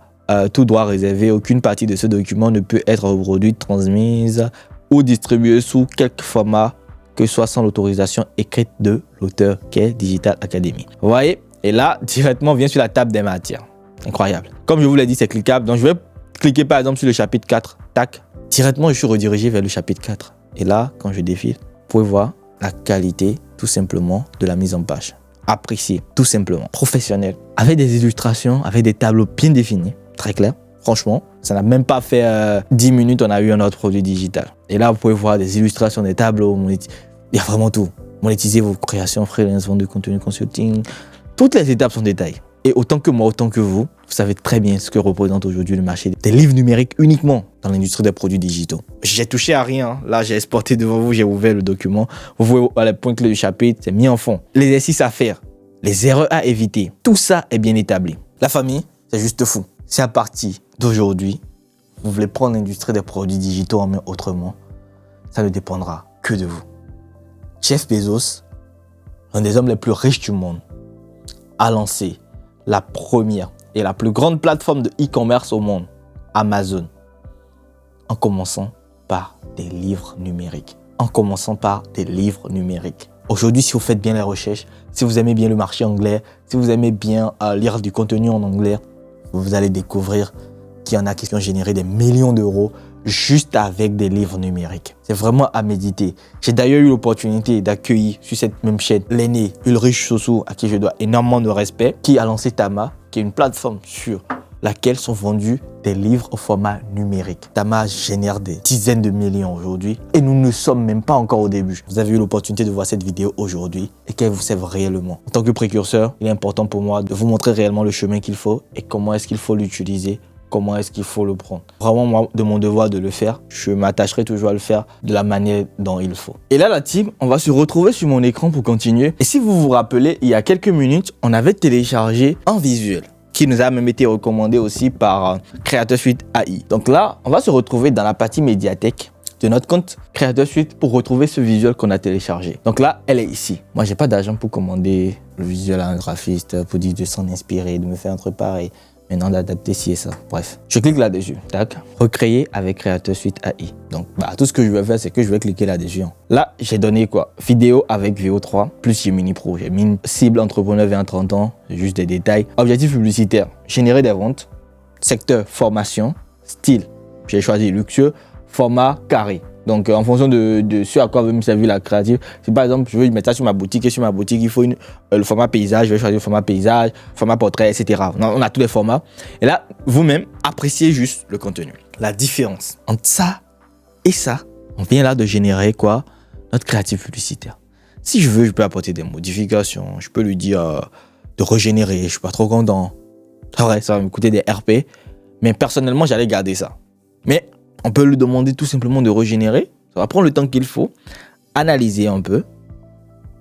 tout droit réservé. Aucune partie de ce document ne peut être reproduite, transmise ou distribuée sous quelque format que ce soit sans l'autorisation écrite de l'auteur qui est Digital Academy. Vous voyez? Et là, directement, on vient sur la table des matières. Incroyable. Comme je vous l'ai dit, c'est cliquable. Donc, je vais cliquer par exemple sur le chapitre 4. Tac. Directement, je suis redirigé vers le chapitre 4. Et là, quand je défile, vous pouvez voir la qualité, tout simplement, de la mise en page. Apprécié, tout simplement. Professionnel. Avec des illustrations, avec des tableaux bien définis. Très clair. Franchement, ça n'a même pas fait 10 minutes, on a eu un autre produit digital. Et là, vous pouvez voir des illustrations, des tableaux. Il y a vraiment tout. Monétiser vos créations, freelance, vente de contenu, consulting. Toutes les étapes sont détaillées. Et autant que moi, autant que vous savez très bien ce que représente aujourd'hui le marché des livres numériques uniquement dans l'industrie des produits digitaux. J'ai touché à rien. Là, j'ai exporté devant vous, j'ai ouvert le document. Vous voyez les points clés du chapitre, c'est mis en fond. L'exercice à faire, les erreurs à éviter, tout ça est bien établi. La famille, c'est juste fou. Si à partir d'aujourd'hui, vous voulez prendre l'industrie des produits digitaux en main autrement, ça ne dépendra que de vous. Jeff Bezos, l'un des hommes les plus riches du monde, a lancé la première et la plus grande plateforme de e-commerce au monde, Amazon, en commençant par des livres numériques. Aujourd'hui, si vous faites bien les recherches, si vous aimez bien le marché anglais, si vous aimez bien lire du contenu en anglais, vous allez découvrir qu'il y en a qui ont généré des millions d'euros juste avec des livres numériques. C'est vraiment à méditer. J'ai d'ailleurs eu l'opportunité d'accueillir sur cette même chaîne l'aîné Ulrich Sossou, à qui je dois énormément de respect, qui a lancé Tama, qui est une plateforme sur laquelle sont vendus des livres au format numérique. Tama génère des dizaines de millions aujourd'hui et nous ne sommes même pas encore au début. Vous avez eu l'opportunité de voir cette vidéo aujourd'hui et qu'elle vous serve réellement. En tant que précurseur, il est important pour moi de vous montrer réellement le chemin qu'il faut et comment est-ce qu'il faut l'utiliser. Comment est-ce qu'il faut le prendre? Vraiment, moi, de mon devoir de le faire, je m'attacherai toujours à le faire de la manière dont il faut. Et là, la team, on va se retrouver sur mon écran pour continuer. Et si vous vous rappelez, il y a quelques minutes, on avait téléchargé un visuel qui nous a même été recommandé aussi par Creator Suite AI. Donc là, on va se retrouver dans la partie médiathèque de notre compte Creator Suite pour retrouver ce visuel qu'on a téléchargé. Donc là, elle est ici. Moi, j'ai pas d'argent pour commander le visuel à un graphiste, pour dire de s'en inspirer, de me faire un truc pareil. Maintenant, d'adapter ci et ça. Bref, je clique là-dessus. Tac. Recréer avec Creator Suite AI. Donc, tout ce que je vais faire, c'est que je vais cliquer là-dessus. Là, j'ai donné quoi? Vidéo avec VO3 plus Gemini Pro. J'ai mis une cible entrepreneur 20-30 ans. Juste des détails. Objectif publicitaire. Générer des ventes. Secteur formation. Style. J'ai choisi luxueux. Format carré. Donc, en fonction de ce à quoi veut me servir la créative. Si par exemple, je veux mettre ça sur ma boutique et sur ma boutique, il faut le format paysage, je vais choisir le format paysage, format portrait, etc. On a tous les formats. Et là, vous-même, appréciez juste le contenu. La différence entre ça et ça, on vient là de générer quoi? Notre créative publicitaire. Si je veux, je peux apporter des modifications. Je peux lui dire de régénérer. Je suis pas trop content. C'est vrai, ça va me coûter des RP. Mais personnellement, j'allais garder ça. Mais on peut lui demander tout simplement de régénérer. Ça va prendre le temps qu'il faut. analyser un peu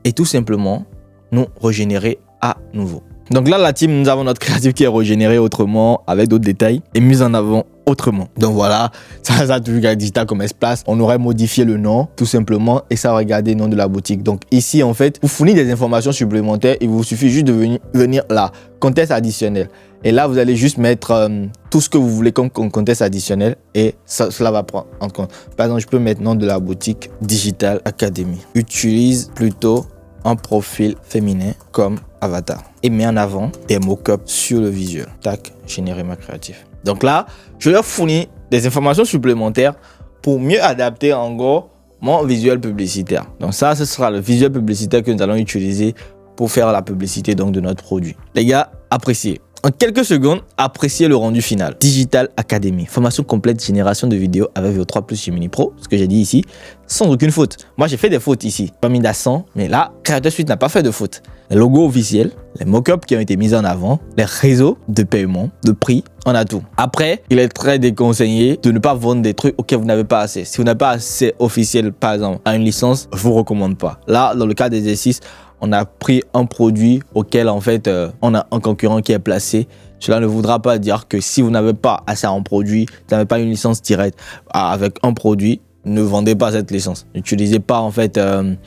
et tout simplement nous régénérer à nouveau. Donc là, la team, nous avons notre créatif qui est régénéré autrement, avec d'autres détails, et mis en avant autrement. Donc voilà, ça a toujours digital comme espace. On aurait modifié le nom, tout simplement, et ça aurait gardé le nom de la boutique. Donc ici, en fait, vous fournissez des informations supplémentaires, il vous suffit juste de venir là, contexte additionnel. Et là, vous allez juste mettre tout ce que vous voulez comme contexte additionnel, et cela va prendre en compte. Par exemple, je peux mettre nom de la boutique Digital Academy. Utilise plutôt un profil féminin comme avatar et met en avant des mock-ups sur le visuel. Tac, générer ma créatif. Donc là, je leur fournis des informations supplémentaires pour mieux adapter en gros mon visuel publicitaire. Donc ça, ce sera le visuel publicitaire que nous allons utiliser pour faire la publicité donc de notre produit. Les gars, appréciez. En quelques secondes, appréciez le rendu final. Digital Academy, formation complète, génération de vidéos avec VO3 plus Gemini Pro, ce que j'ai dit ici, sans aucune faute. Moi, j'ai fait des fautes ici, pas mis d'accent, mais là, Creator Suite n'a pas fait de faute. Les logos officiels, les mock-ups qui ont été mis en avant, les réseaux de paiement, de prix, on a tout. Après, il est très déconseillé de ne pas vendre des trucs auxquels vous n'avez pas assez. Si vous n'avez pas assez officiel, par exemple, à une licence, je vous recommande pas. Là, dans le cas d'exercice, on a pris un produit auquel en fait on a un concurrent qui est placé. Cela ne voudra pas dire que si vous n'avez pas assez en produit, vous n'avez pas une licence directe avec un produit, ne vendez pas cette licence. N'utilisez pas en fait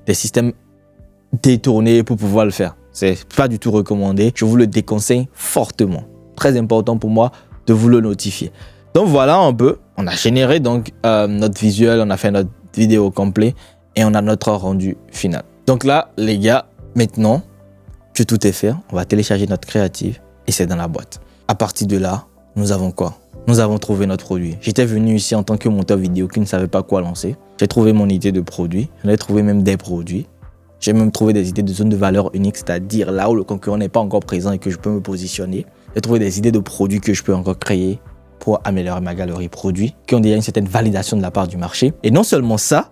des systèmes détournés pour pouvoir le faire. C'est pas du tout recommandé. Je vous le déconseille fortement. Très important pour moi de vous le notifier. Donc voilà un peu. On a généré donc notre visuel, on a fait notre vidéo complet et on a notre rendu final. Donc là les gars, maintenant que tout est fait, on va télécharger notre créative et c'est dans la boîte. À partir de là, nous avons quoi? Nous avons trouvé notre produit. J'étais venu ici en tant que monteur vidéo qui ne savait pas quoi lancer. J'ai trouvé mon idée de produit. J'en ai trouvé même des produits. J'ai même trouvé des idées de zone de valeur unique, c'est-à-dire là où le concurrent n'est pas encore présent et que je peux me positionner. J'ai trouvé des idées de produits que je peux encore créer pour améliorer ma galerie produits qui ont déjà une certaine validation de la part du marché. Et non seulement ça,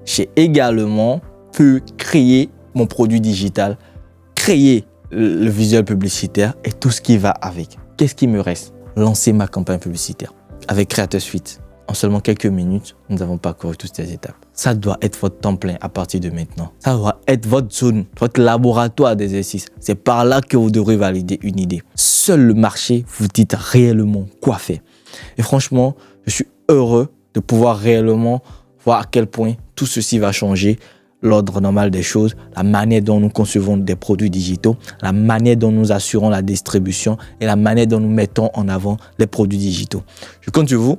j'ai également pu créer mon produit digital, créer le visuel publicitaire et tout ce qui va avec. Qu'est-ce qui me reste? Lancer ma campagne publicitaire. Avec Creator Suite, en seulement quelques minutes, nous avons parcouru toutes ces étapes. Ça doit être votre temps plein à partir de maintenant. Ça doit être votre zone, votre laboratoire d'exercice. C'est par là que vous devrez valider une idée. Seul le marché vous dit réellement quoi faire. Et franchement, je suis heureux de pouvoir réellement voir à quel point tout ceci va changer l'ordre normal des choses, la manière dont nous concevons des produits digitaux, la manière dont nous assurons la distribution et la manière dont nous mettons en avant les produits digitaux. Je compte sur vous.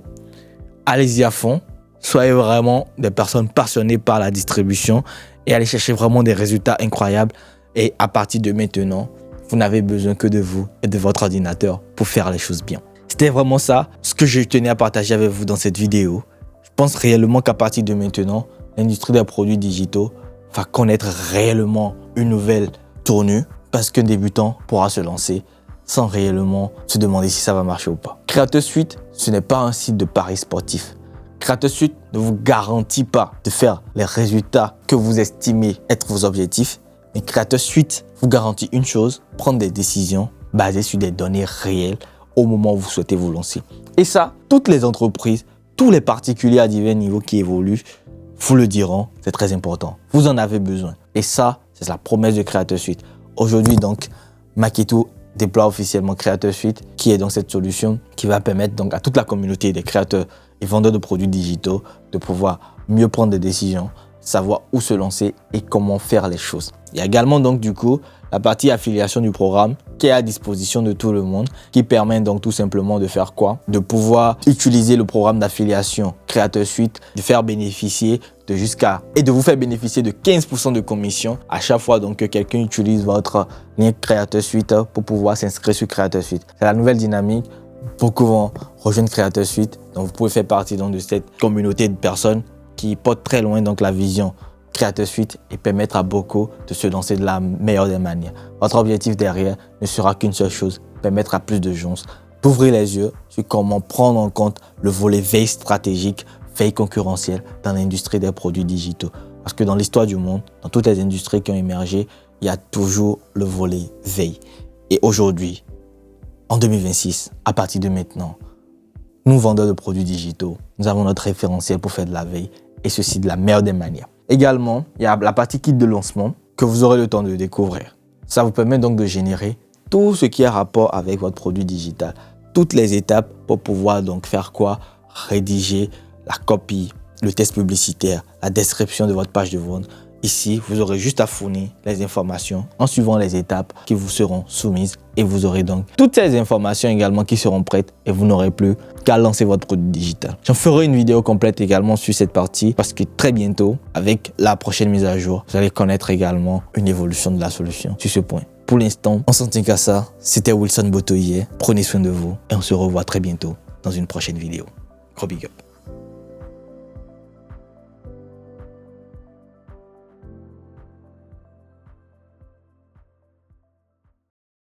Allez-y à fond. Soyez vraiment des personnes passionnées par la distribution et allez chercher vraiment des résultats incroyables. Et à partir de maintenant, vous n'avez besoin que de vous et de votre ordinateur pour faire les choses bien. C'était vraiment ça, ce que je tenais à partager avec vous dans cette vidéo. Je pense réellement qu'à partir de maintenant, l'industrie des produits digitaux va connaître réellement une nouvelle tournure parce qu'un débutant pourra se lancer sans réellement se demander si ça va marcher ou pas. Creator Suite, ce n'est pas un site de paris sportif. Creator Suite ne vous garantit pas de faire les résultats que vous estimez être vos objectifs, mais Creator Suite vous garantit une chose, prendre des décisions basées sur des données réelles au moment où vous souhaitez vous lancer. Et ça, toutes les entreprises, tous les particuliers à divers niveaux qui évoluent, vous le diront, c'est très important. Vous en avez besoin. Et ça, c'est la promesse de Creator Suite. Aujourd'hui, donc, Maketo déploie officiellement Creator Suite, qui est donc cette solution qui va permettre donc à toute la communauté des créateurs et vendeurs de produits digitaux de pouvoir mieux prendre des décisions, savoir où se lancer et comment faire les choses. Il y a également donc du coup la partie affiliation du programme qui est à disposition de tout le monde, qui permet donc tout simplement de faire quoi? De pouvoir utiliser le programme d'affiliation Creator Suite, de faire bénéficier de de vous faire bénéficier de 15% de commission à chaque fois donc que quelqu'un utilise votre lien Creator Suite pour pouvoir s'inscrire sur Creator Suite. C'est la nouvelle dynamique. Beaucoup vont rejoindre Creator Suite, donc vous pouvez faire partie donc de cette communauté de personnes qui portent très loin donc la vision Creator Suite et permettre à beaucoup de se lancer de la meilleure des manières. Votre objectif derrière ne sera qu'une seule chose, permettre à plus de gens d'ouvrir les yeux sur comment prendre en compte le volet veille stratégique, veille concurrentielle dans l'industrie des produits digitaux. Parce que dans l'histoire du monde, dans toutes les industries qui ont émergé, il y a toujours le volet veille. Et aujourd'hui, en 2026, à partir de maintenant, nous vendeurs de produits digitaux, nous avons notre référentiel pour faire de la veille et ceci de la meilleure des manières. Également, il y a la partie kit de lancement que vous aurez le temps de découvrir. Ça vous permet donc de générer tout ce qui a rapport avec votre produit digital. Toutes les étapes pour pouvoir donc faire quoi? Rédiger la copie, le test publicitaire, la description de votre page de vente. Ici, vous aurez juste à fournir les informations en suivant les étapes qui vous seront soumises et vous aurez donc toutes ces informations également qui seront prêtes et vous n'aurez plus qu'à lancer votre produit digital. J'en ferai une vidéo complète également sur cette partie parce que très bientôt, avec la prochaine mise à jour, vous allez connaître également une évolution de la solution sur ce point. Pour l'instant, on s'en tient qu'à ça. C'était Wilson Botoye. Prenez soin de vous et on se revoit très bientôt dans une prochaine vidéo. Gros big up.